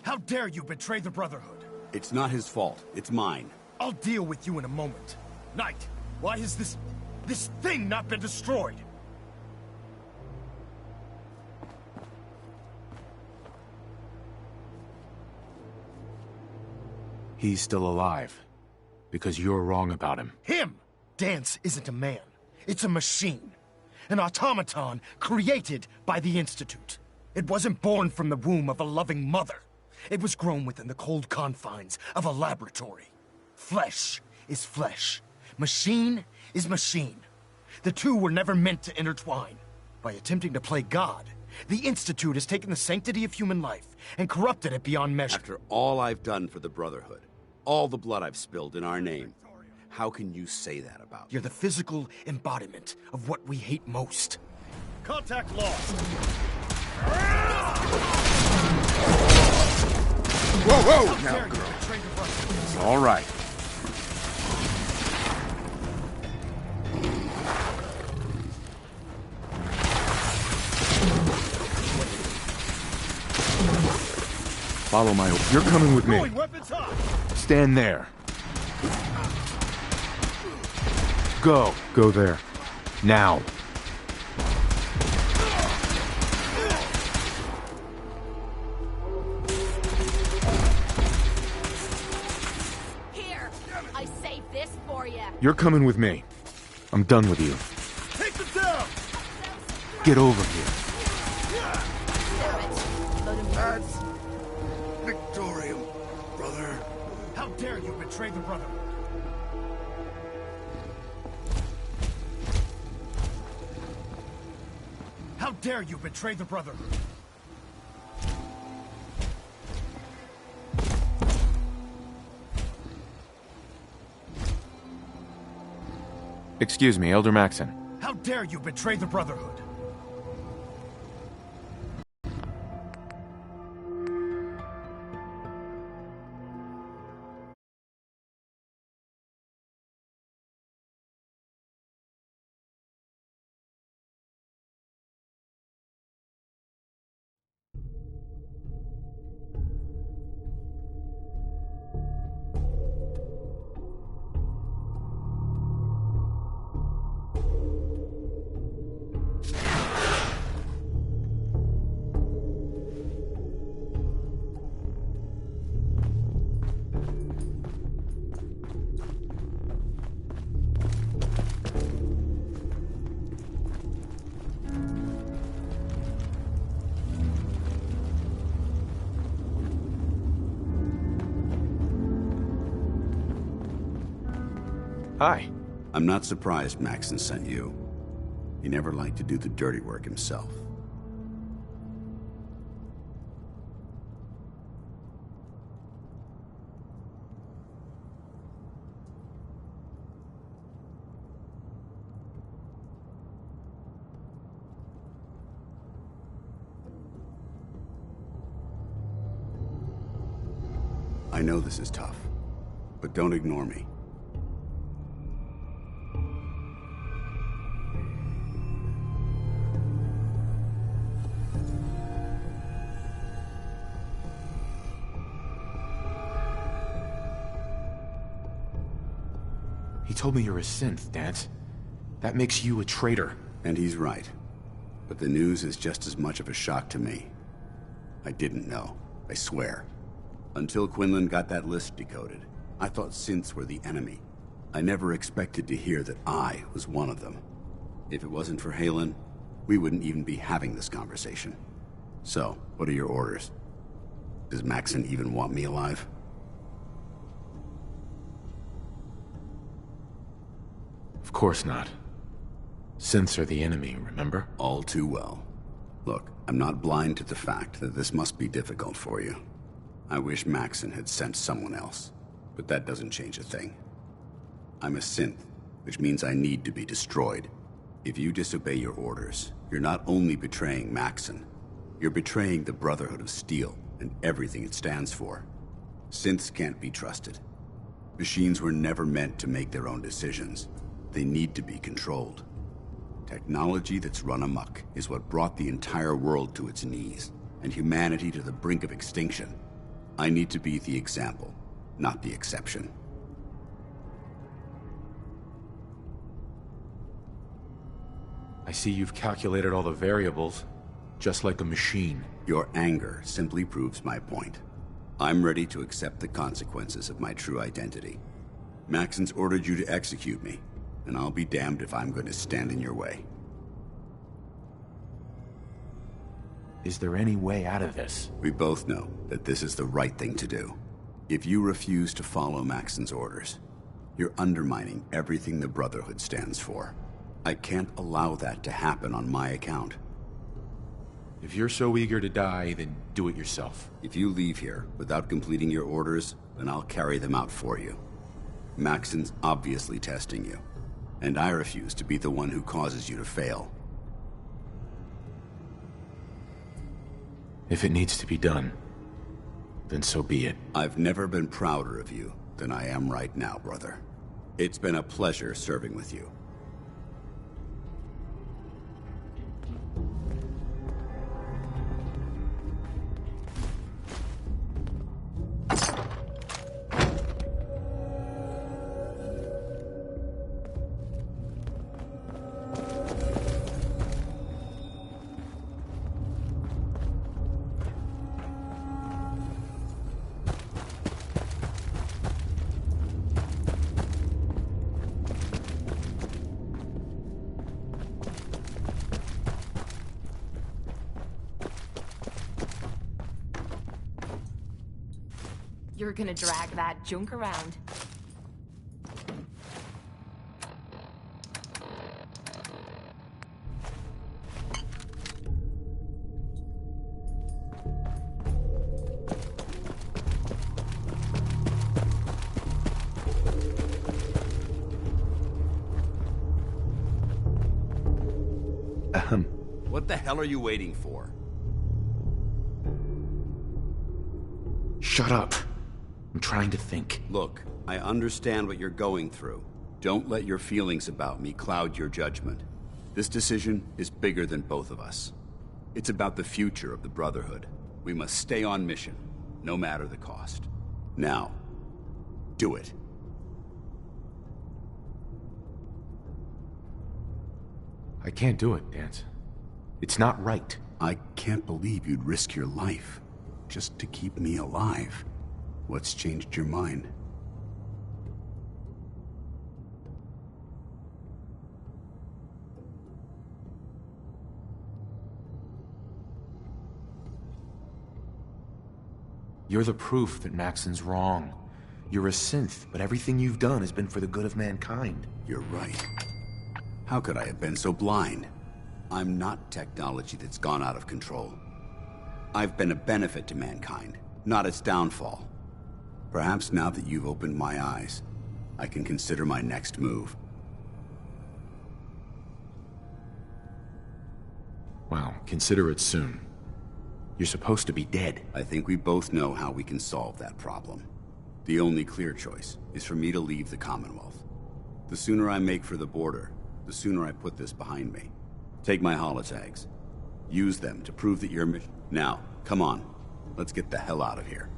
How dare you betray the Brotherhood? It's not his fault. It's mine. I'll deal with you in a moment. Knight, why has this thing not been destroyed? He's still alive. Because you're wrong about him. Him! Dance isn't a man. It's a machine. An automaton created by the Institute. It wasn't born from the womb of a loving mother. It was grown within the cold confines of a laboratory. Flesh is flesh. Machine is machine. The two were never meant to intertwine. By attempting to play God, the Institute has taken the sanctity of human life and corrupted it beyond measure. After all I've done for the Brotherhood, all the blood I've spilled in our name, how can you say that about me? You're the physical embodiment of what we hate most. Contact lost. Whoa, whoa! Now, girl. It's all right. Follow my... You're coming with me. Stand there. Go. Go there. Now. Here, I saved this for you. You're coming with me. I'm done with you. Take them down! Get over here. Victorium, brother. How dare you betray the Brotherhood? How dare you betray the Brotherhood? Excuse me, Elder Maxon. How dare you betray the Brotherhood? Hi. I'm not surprised Maxon sent you. He never liked to do the dirty work himself. I know this is tough, but don't ignore me. He told me you're a synth, Dance. That makes you a traitor. And he's right. But the news is just as much of a shock to me. I didn't know, I swear. Until Quinlan got that list decoded, I thought synths were the enemy. I never expected to hear that I was one of them. If it wasn't for Halen, we wouldn't even be having this conversation. So, what are your orders? Does Maxon even want me alive? Of course not. Synths are the enemy, remember? All too well. Look, I'm not blind to the fact that this must be difficult for you. I wish Maxon had sent someone else, but that doesn't change a thing. I'm a synth, which means I need to be destroyed. If you disobey your orders, you're not only betraying Maxon, you're betraying the Brotherhood of Steel and everything it stands for. Synths can't be trusted. Machines were never meant to make their own decisions. They need to be controlled. Technology that's run amok is what brought the entire world to its knees, and humanity to the brink of extinction. I need to be the example, not the exception. I see you've calculated all the variables, just like a machine. Your anger simply proves my point. I'm ready to accept the consequences of my true identity. Maxon's ordered you to execute me, and I'll be damned if I'm going to stand in your way. Is there any way out of this? We both know that this is the right thing to do. If you refuse to follow Maxon's orders, you're undermining everything the Brotherhood stands for. I can't allow that to happen on my account. If you're so eager to die, then do it yourself. If you leave here without completing your orders, then I'll carry them out for you. Maxon's obviously testing you, and I refuse to be the one who causes you to fail. If it needs to be done, then so be it. I've never been prouder of you than I am right now, brother. It's been a pleasure serving with you. You're gonna drag that junk around. What the hell are you waiting for? Shut up. I'm trying to think. Look, I understand what you're going through. Don't let your feelings about me cloud your judgment. This decision is bigger than both of us. It's about the future of the Brotherhood. We must stay on mission, no matter the cost. Now, do it. I can't do it, Dance. It's not right. I can't believe you'd risk your life just to keep me alive. What's changed your mind? You're the proof that Maxon's wrong. You're a synth, but everything you've done has been for the good of mankind. You're right. How could I have been so blind? I'm not technology that's gone out of control. I've been a benefit to mankind, not its downfall. Perhaps now that you've opened my eyes, I can consider my next move. Well, consider it soon. You're supposed to be dead. I think we both know how we can solve that problem. The only clear choice is for me to leave the Commonwealth. The sooner I make for the border, the sooner I put this behind me. Take my holotags. Use them to prove that you're... Now, come on. Let's get the hell out of here.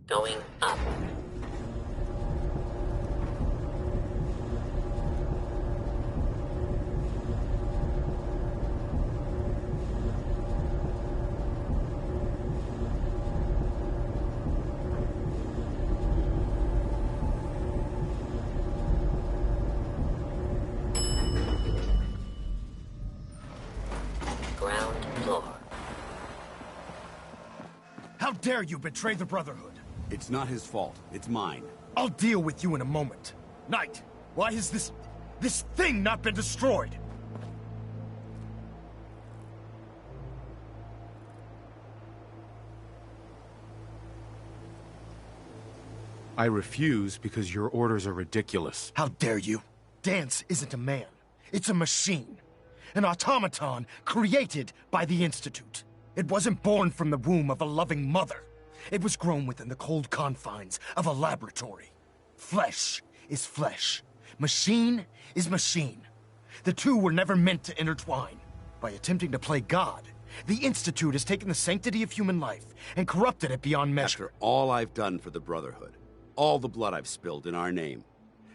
Going up. Ground floor. How dare you betray the Brotherhood? It's not his fault. It's mine. I'll deal with you in a moment. Knight, why has this thing not been destroyed? I refuse because your orders are ridiculous. How dare you? Dance isn't a man. It's a machine. An automaton created by the Institute. It wasn't born from the womb of a loving mother. It was grown within the cold confines of a laboratory. Flesh is flesh. Machine is machine. The two were never meant to intertwine. By attempting to play God, the Institute has taken the sanctity of human life and corrupted it beyond measure. After all I've done for the Brotherhood, all the blood I've spilled in our name,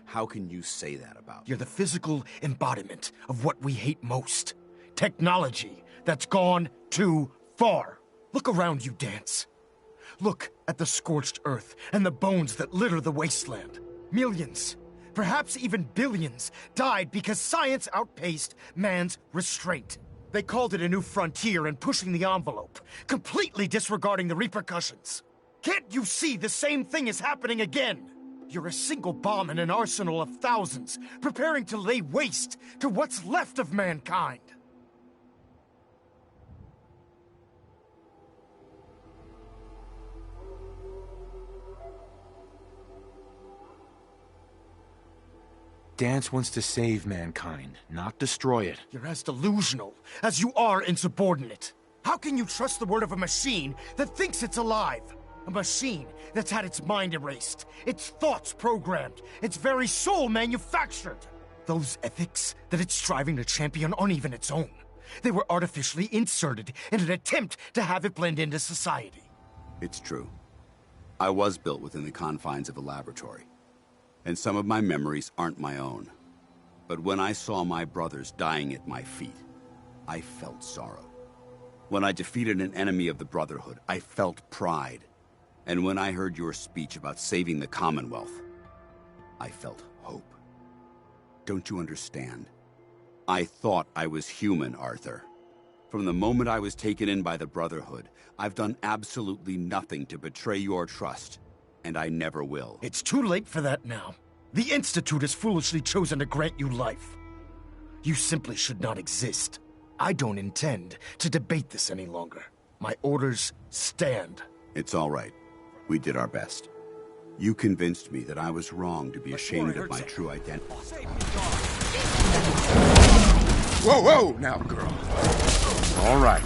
how can you say that about me? You're the physical embodiment of what we hate most. Technology that's gone too far. Look around you, Dance. Look at the scorched earth and the bones that litter the wasteland. Millions, perhaps even billions, died because science outpaced man's restraint. They called it a new frontier and pushing the envelope, completely disregarding the repercussions. Can't you see the same thing is happening again? You're a single bomb in an arsenal of thousands, preparing to lay waste to what's left of mankind. Dance wants to save mankind, not destroy it. You're as delusional as you are insubordinate. How can you trust the word of a machine that thinks it's alive? A machine that's had its mind erased, its thoughts programmed, its very soul manufactured. Those ethics that it's striving to champion aren't even its own. They were artificially inserted in an attempt to have it blend into society. It's true. I was built within the confines of a laboratory, and some of my memories aren't my own. But when I saw my brothers dying at my feet, I felt sorrow. When I defeated an enemy of the Brotherhood, I felt pride. And when I heard your speech about saving the Commonwealth, I felt hope. Don't you understand? I thought I was human, Arthur. From the moment I was taken in by the Brotherhood, I've done absolutely nothing to betray your trust, and I never will. It's too late for that now. The Institute has foolishly chosen to grant you life. You simply should not exist. I don't intend to debate this any longer. My orders stand. It's all right. We did our best. You convinced me that I was wrong to be ashamed of my true identity. Whoa, whoa, now, girl. All right.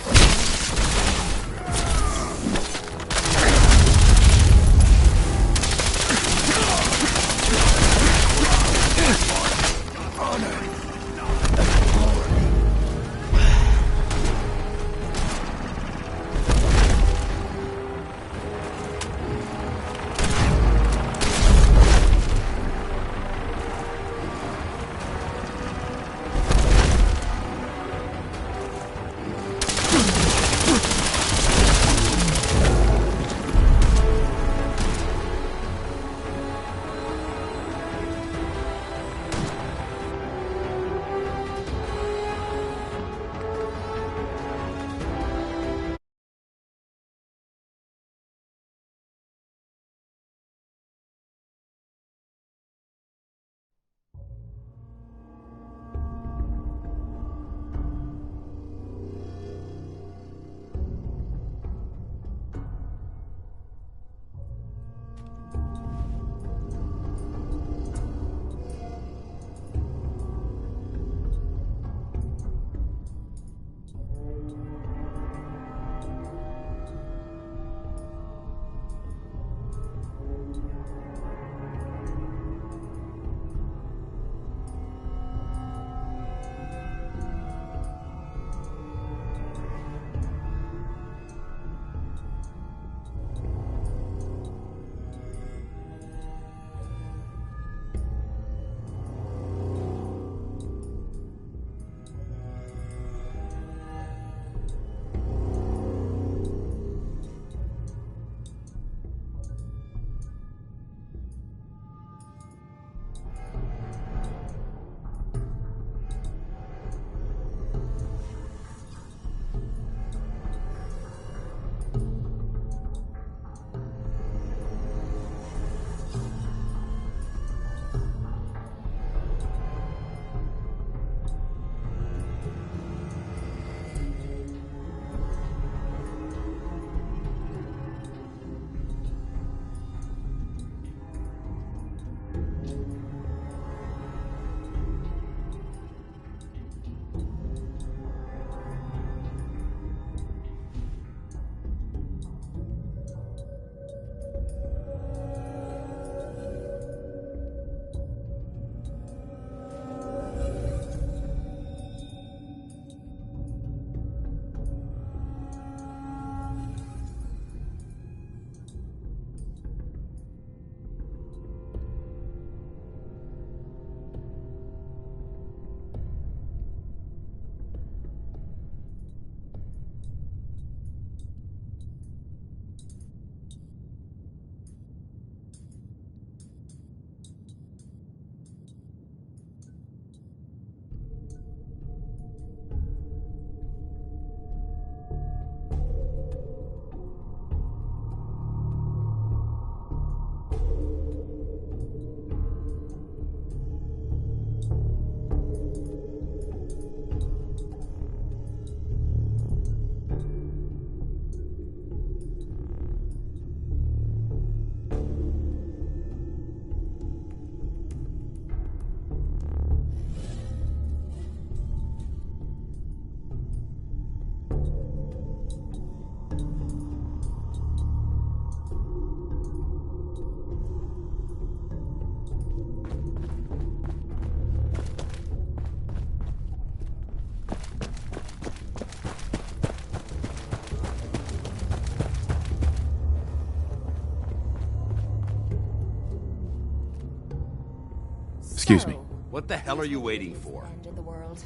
Excuse me. What the hell are you waiting for? End of the world.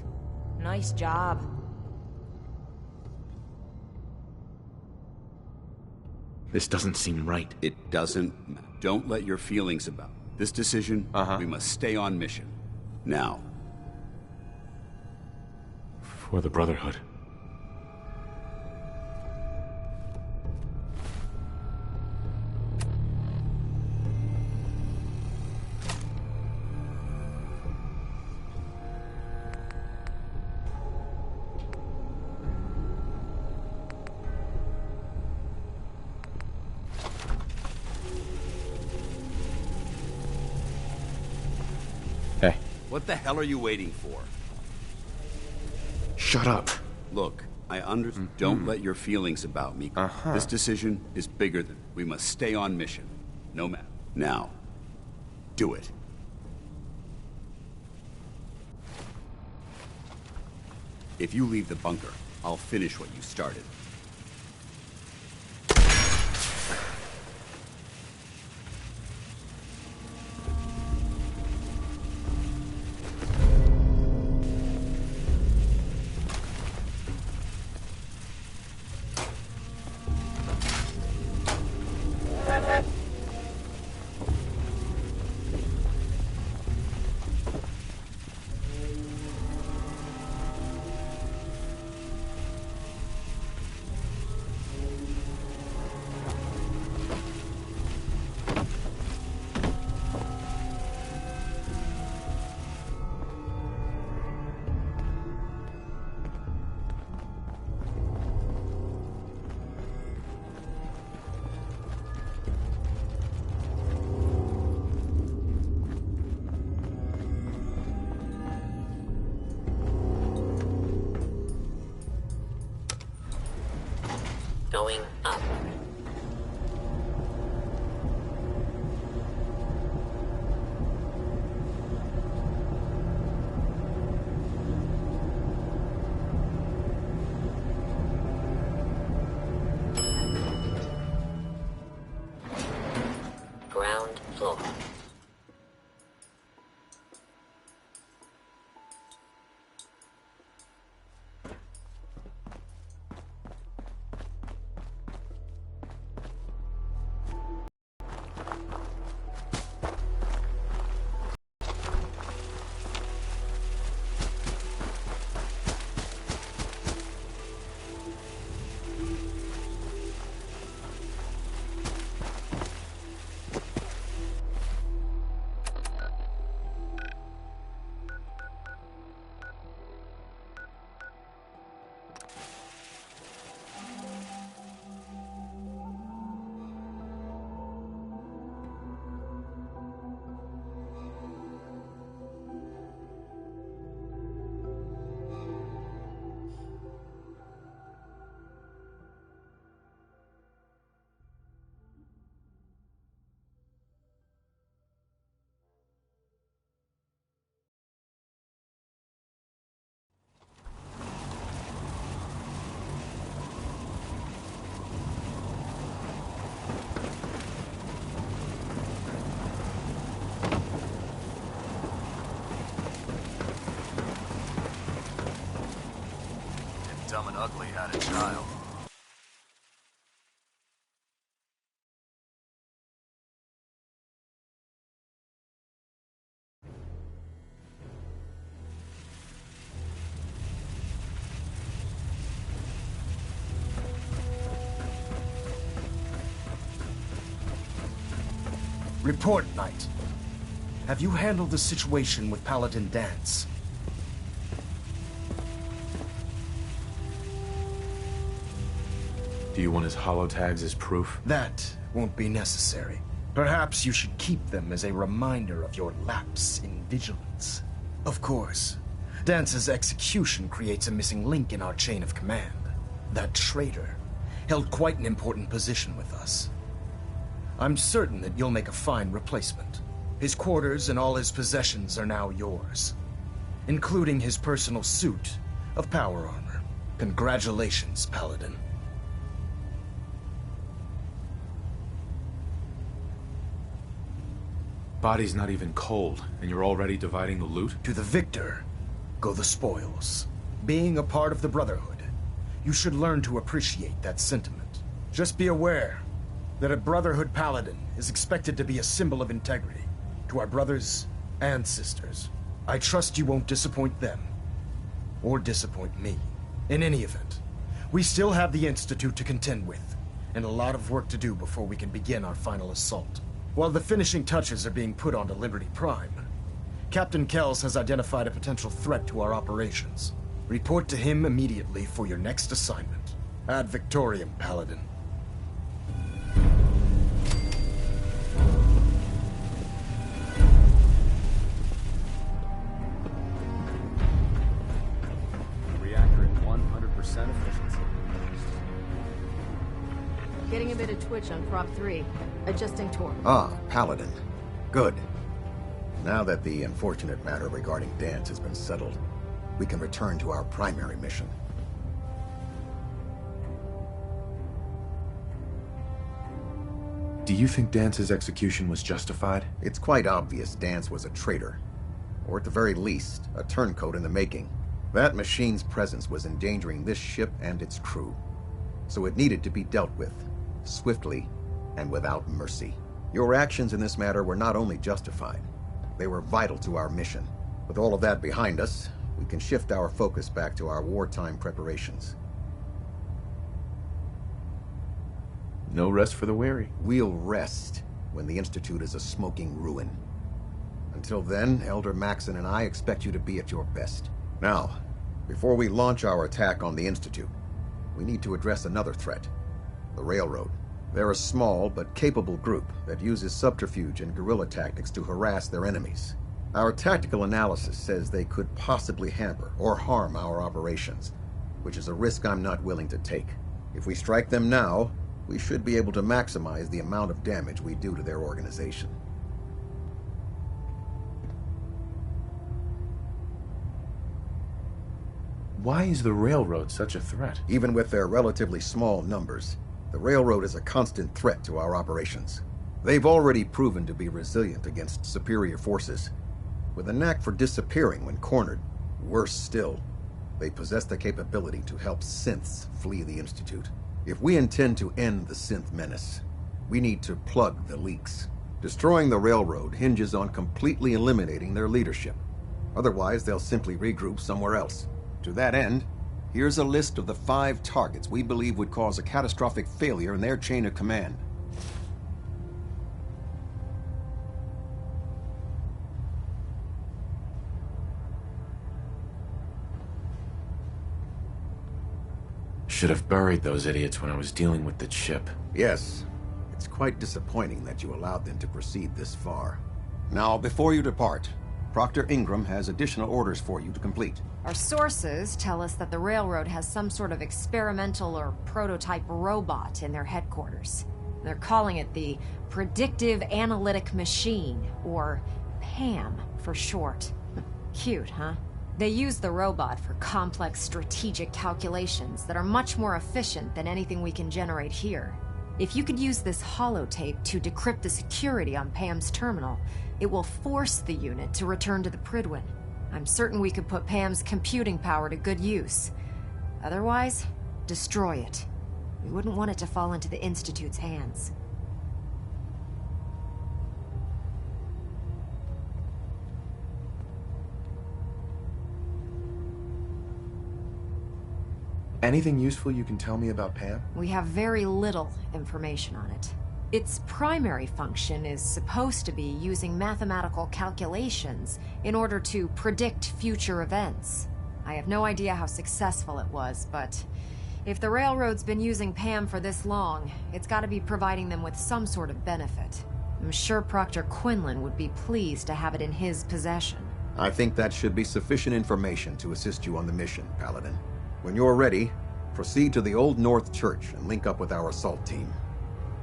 Nice job. This doesn't seem right. It doesn't. Don't let your feelings about this decision. We must stay on mission. Now. For the Brotherhood. Hey. What the hell are you waiting for? Shut up. Look, I understand. Don't let your feelings about me. This decision is bigger than. We must stay on mission. No matter. Now. Do it. If you leave the bunker, I'll finish what you started. Going up. Ground floor. Dumb and Ugly had a child. Report, Knight. Have you handled the situation with Paladin Danse? Do you want his holotags as proof? That won't be necessary. Perhaps you should keep them as a reminder of your lapse in vigilance. Of course, Dance's execution creates a missing link in our chain of command. That traitor held quite an important position with us. I'm certain that you'll make a fine replacement. His quarters and all his possessions are now yours, including his personal suit of power armor. Congratulations, Paladin. body's not even cold, and you're already dividing the loot? To the victor go the spoils. Being a part of the Brotherhood, you should learn to appreciate that sentiment. Just be aware that a Brotherhood Paladin is expected to be a symbol of integrity to our brothers and sisters. I trust you won't disappoint them, or disappoint me. In any event, we still have the Institute to contend with, and a lot of work to do before we can begin our final assault. While the finishing touches are being put onto Liberty Prime, Captain Kells has identified a potential threat to our operations. Report to him immediately for your next assignment. Ad Victoriam, Paladin. Reactor at 100% efficiency. Getting a bit of twitch on prop 3. Adjusting torque. Ah, Paladin. Good. Now that the unfortunate matter regarding Dance has been settled, we can return to our primary mission. Do you think Dance's execution was justified? It's quite obvious Dance was a traitor. Or at the very least, a turncoat in the making. That machine's presence was endangering this ship and its crew. So it needed to be dealt with, swiftly and without mercy. Your actions in this matter were not only justified, they were vital to our mission. With all of that behind us, we can shift our focus back to our wartime preparations. No rest for the weary. We'll rest when the Institute is a smoking ruin. Until then, Elder Maxon and I expect you to be at your best. Now, before we launch our attack on the Institute, we need to address another threat. The Railroad. They're a small but capable group that uses subterfuge and guerrilla tactics to harass their enemies. Our tactical analysis says they could possibly hamper or harm our operations, which is a risk I'm not willing to take. If we strike them now, we should be able to maximize the amount of damage we do to their organization. Why is the Railroad such a threat? Even with their relatively small numbers, the Railroad is a constant threat to our operations. They've already proven to be resilient against superior forces, with a knack for disappearing when cornered. Worse still, they possess the capability to help synths flee the Institute. If we intend to end the synth menace, we need to plug the leaks. Destroying the Railroad hinges on completely eliminating their leadership. Otherwise, they'll simply regroup somewhere else. To that end, here's a list of the 5 targets we believe would cause a catastrophic failure in their chain of command. Should have buried those idiots when I was dealing with the chip. Yes. It's quite disappointing that you allowed them to proceed this far. Now, before you depart, Proctor Ingram has additional orders for you to complete. Our sources tell us that the Railroad has some sort of experimental or prototype robot in their headquarters. They're calling it the Predictive Analytic Machine, or PAM for short. Cute, huh? They use the robot for complex strategic calculations that are much more efficient than anything we can generate here. If you could use this holotape to decrypt the security on Pam's terminal, it will force the unit to return to the Prydwen. I'm certain we could put Pam's computing power to good use. Otherwise, destroy it. We wouldn't want it to fall into the Institute's hands. Anything useful you can tell me about Pam? We have very little information on it. Its primary function is supposed to be using mathematical calculations in order to predict future events. I have no idea how successful it was, but if the Railroad's been using Pam for this long, it's got to be providing them with some sort of benefit. I'm sure Proctor Quinlan would be pleased to have it in his possession. I think that should be sufficient information to assist you on the mission, Paladin. When you're ready, proceed to the Old North Church and link up with our assault team.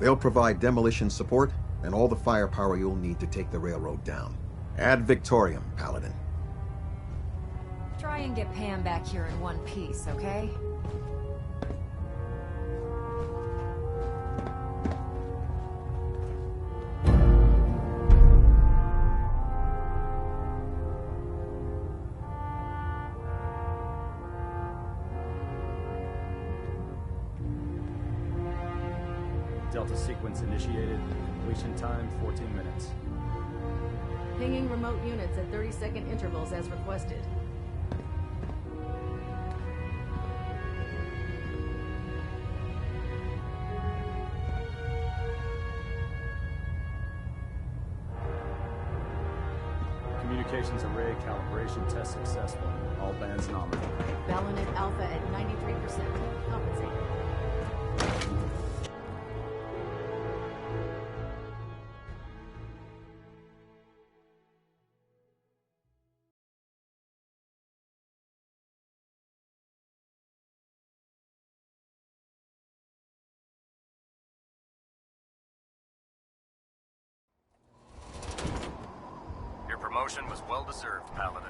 They'll provide demolition support and all the firepower you'll need to take the Railroad down. Ad Victoriam, Paladin. Try and get Pam back here in one piece, okay? Delta sequence initiated. Completion time 14 minutes. Pinging remote units at 30-second intervals as requested. Communications array calibration test successful. All bands nominal. Ballonet Alpha at 93%. Compensating. Your promotion was well deserved, Paladin.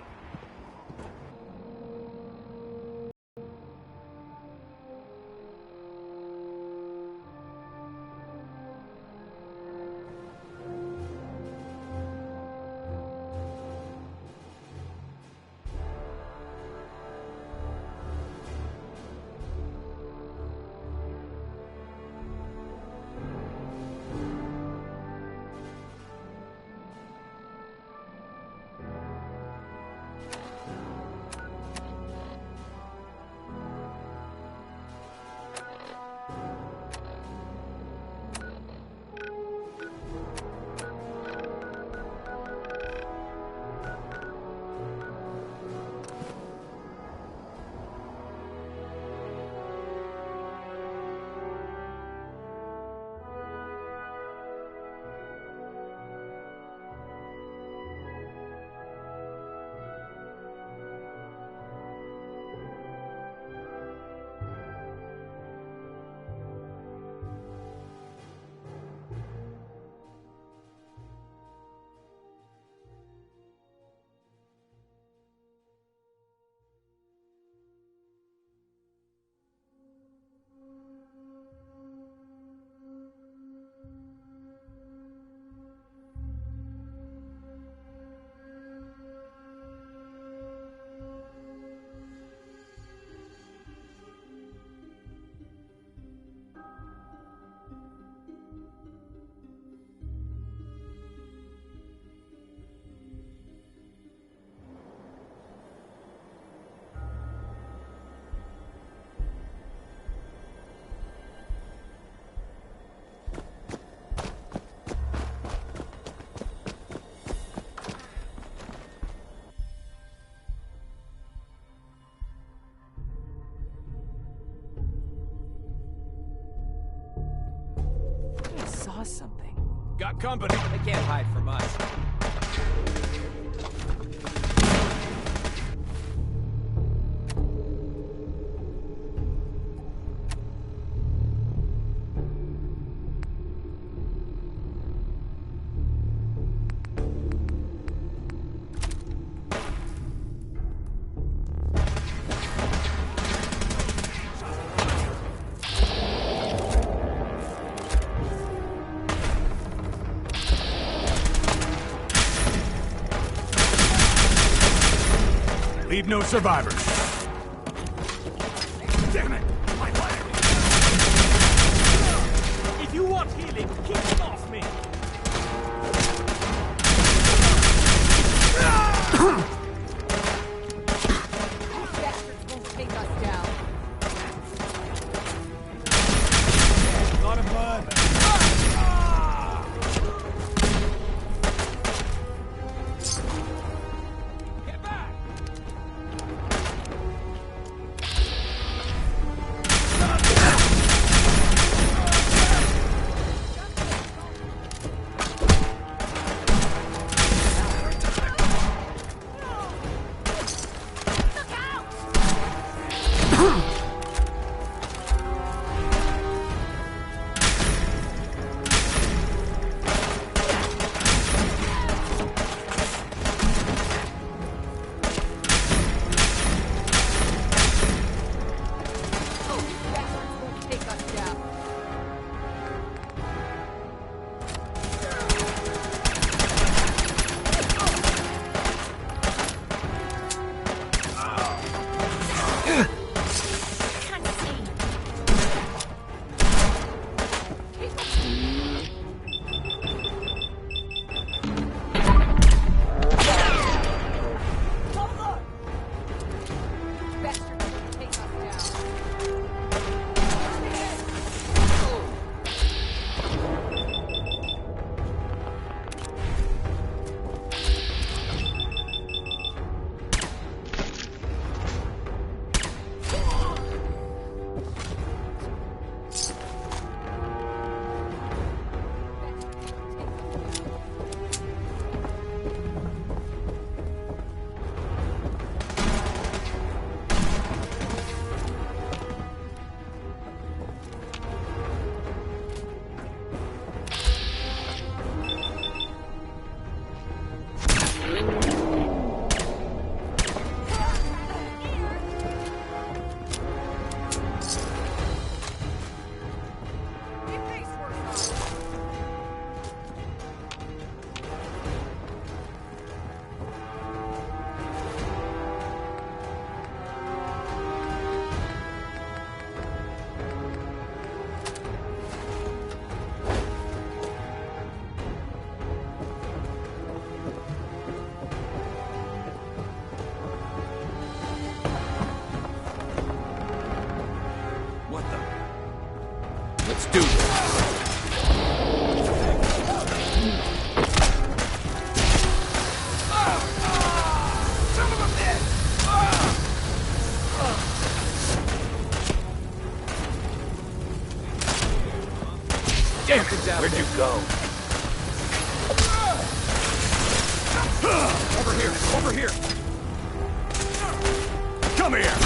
Saw something. Got company. They can't hide from us. Leave no survivors. Damn it! My leg! If you want healing, keep it off me! These bastards won't take us down. A lot of blood. Get back! Let's do this. Damn it! Where'd you go? Over here! Over here! Come here!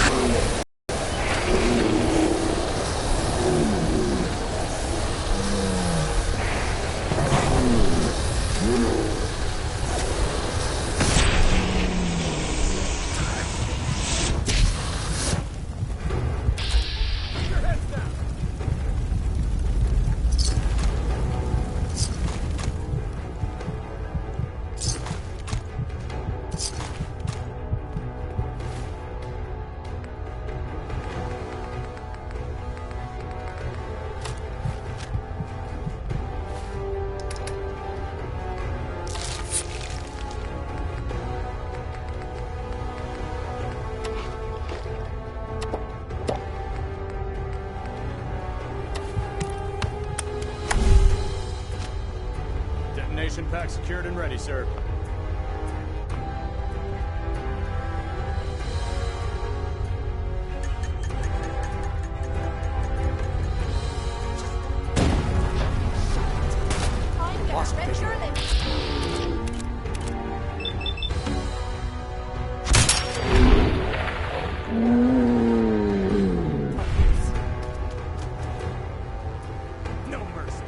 Detonation pack secured and ready, sir. Lost visual. No mercy.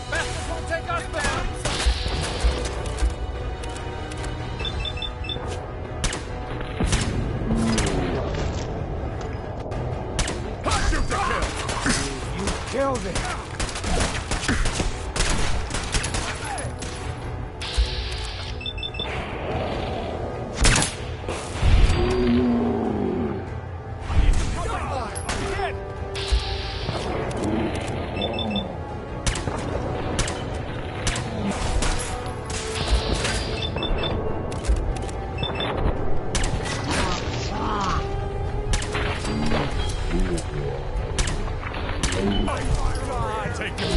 Bastards won't take us down! Shoot to kill! You killed it! Take it.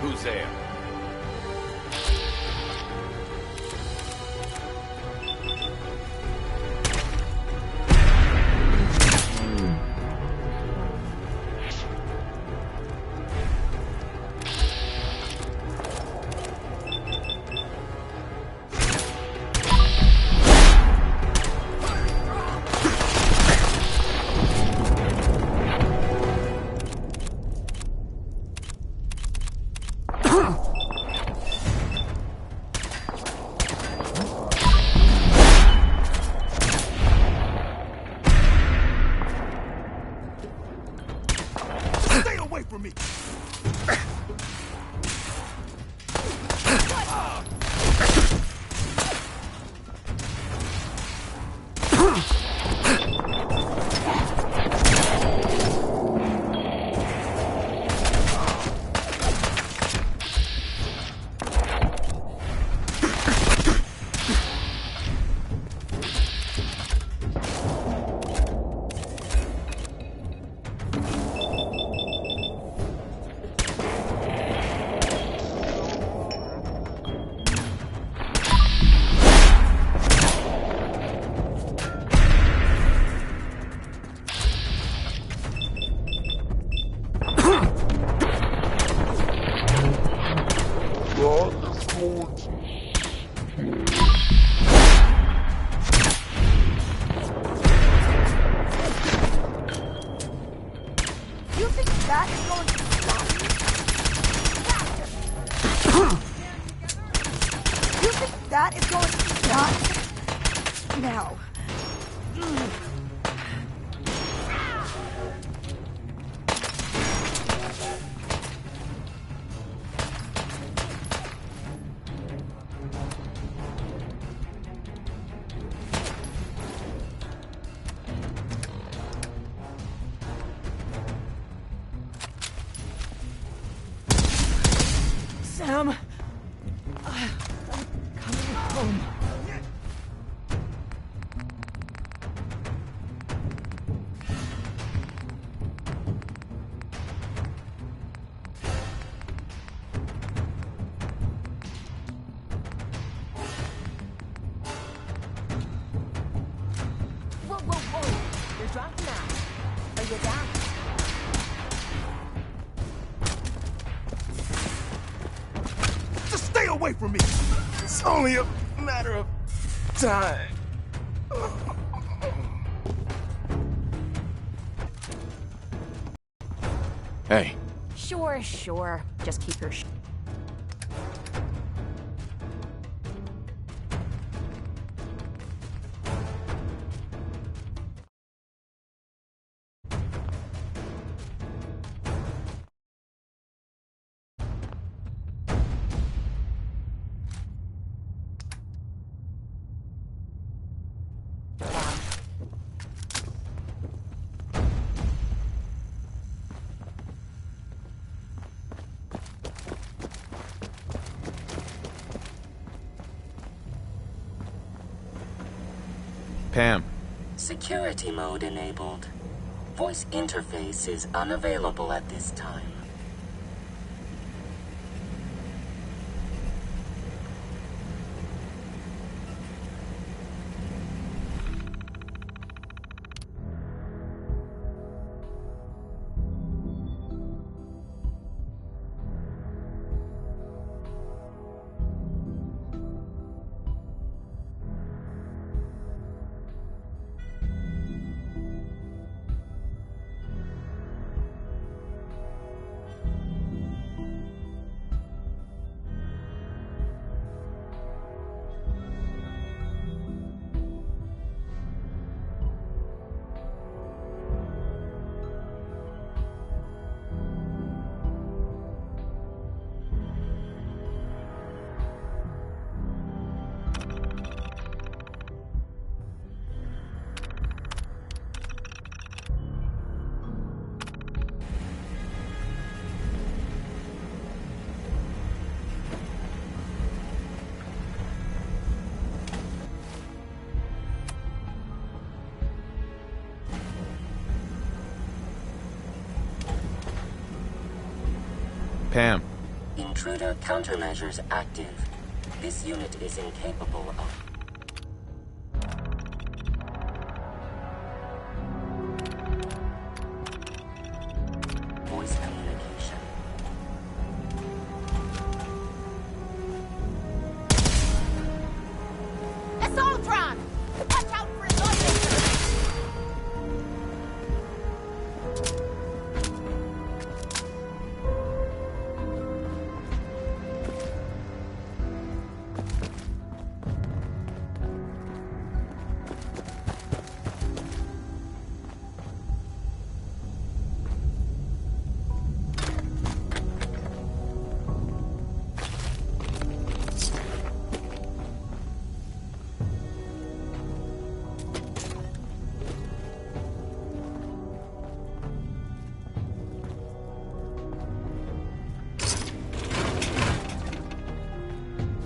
Who's there? You think that is going to stop me? You think that is going to stop? No. Sam, I'm coming home. Whoa, whoa, whoa. You're drunk now. Are you down? Just stay away from me! It's only a matter of time. Hey, Sure, sure. Just keep your Pam. Security mode enabled. Voice interface is unavailable at this time. Pam. Intruder countermeasures active. This unit is incapable of... voice communication. Assaultron! Watch out for his lightning!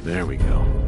There we go.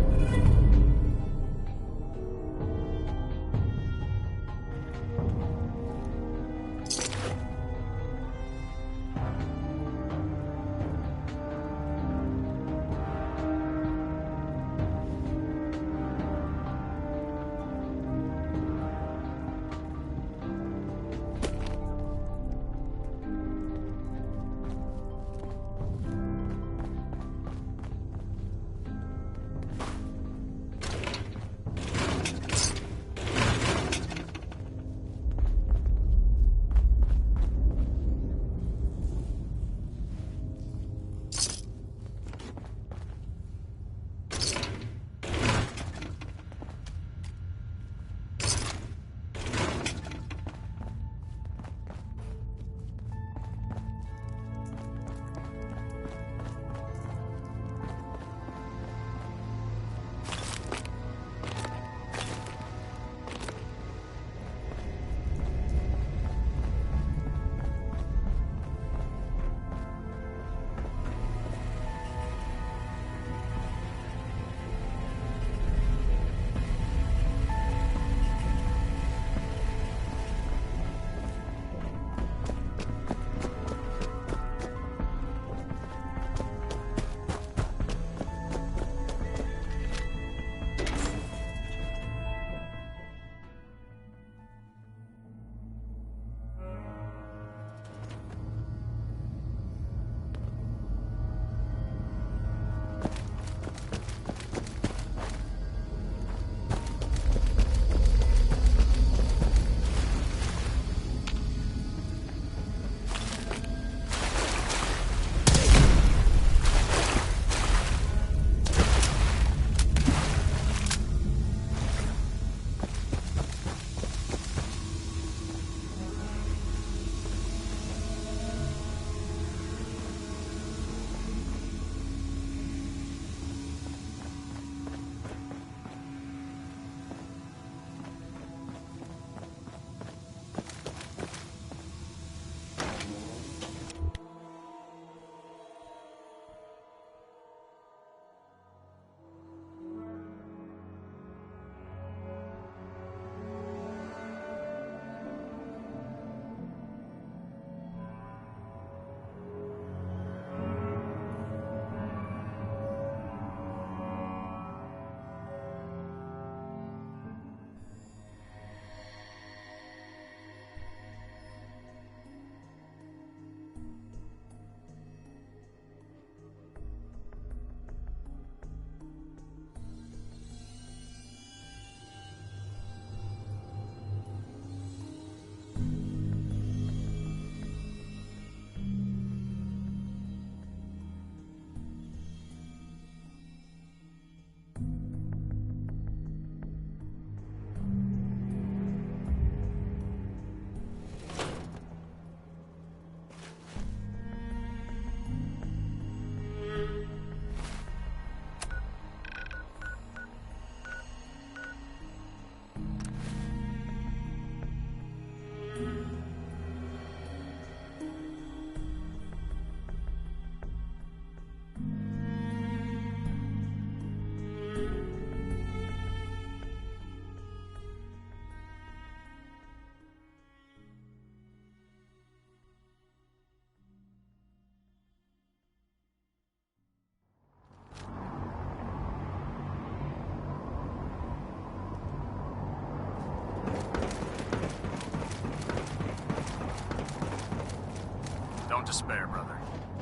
Don't despair, brother.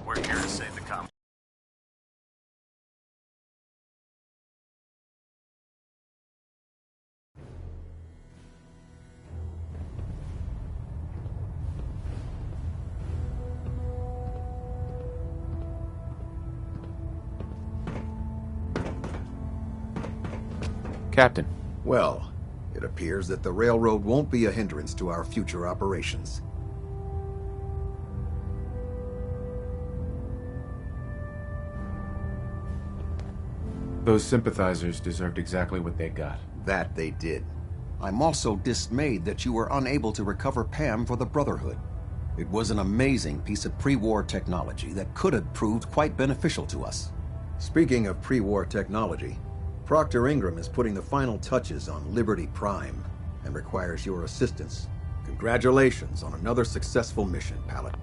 We're here to save the common. Captain. Well, it appears that the railroad won't be a hindrance to our future operations. Those sympathizers deserved exactly what they got. That they did. I'm also dismayed that you were unable to recover Pam for the Brotherhood. It was an amazing piece of pre-war technology that could have proved quite beneficial to us. Speaking of pre-war technology, Proctor Ingram is putting the final touches on Liberty Prime and requires your assistance. Congratulations on another successful mission, Pallet.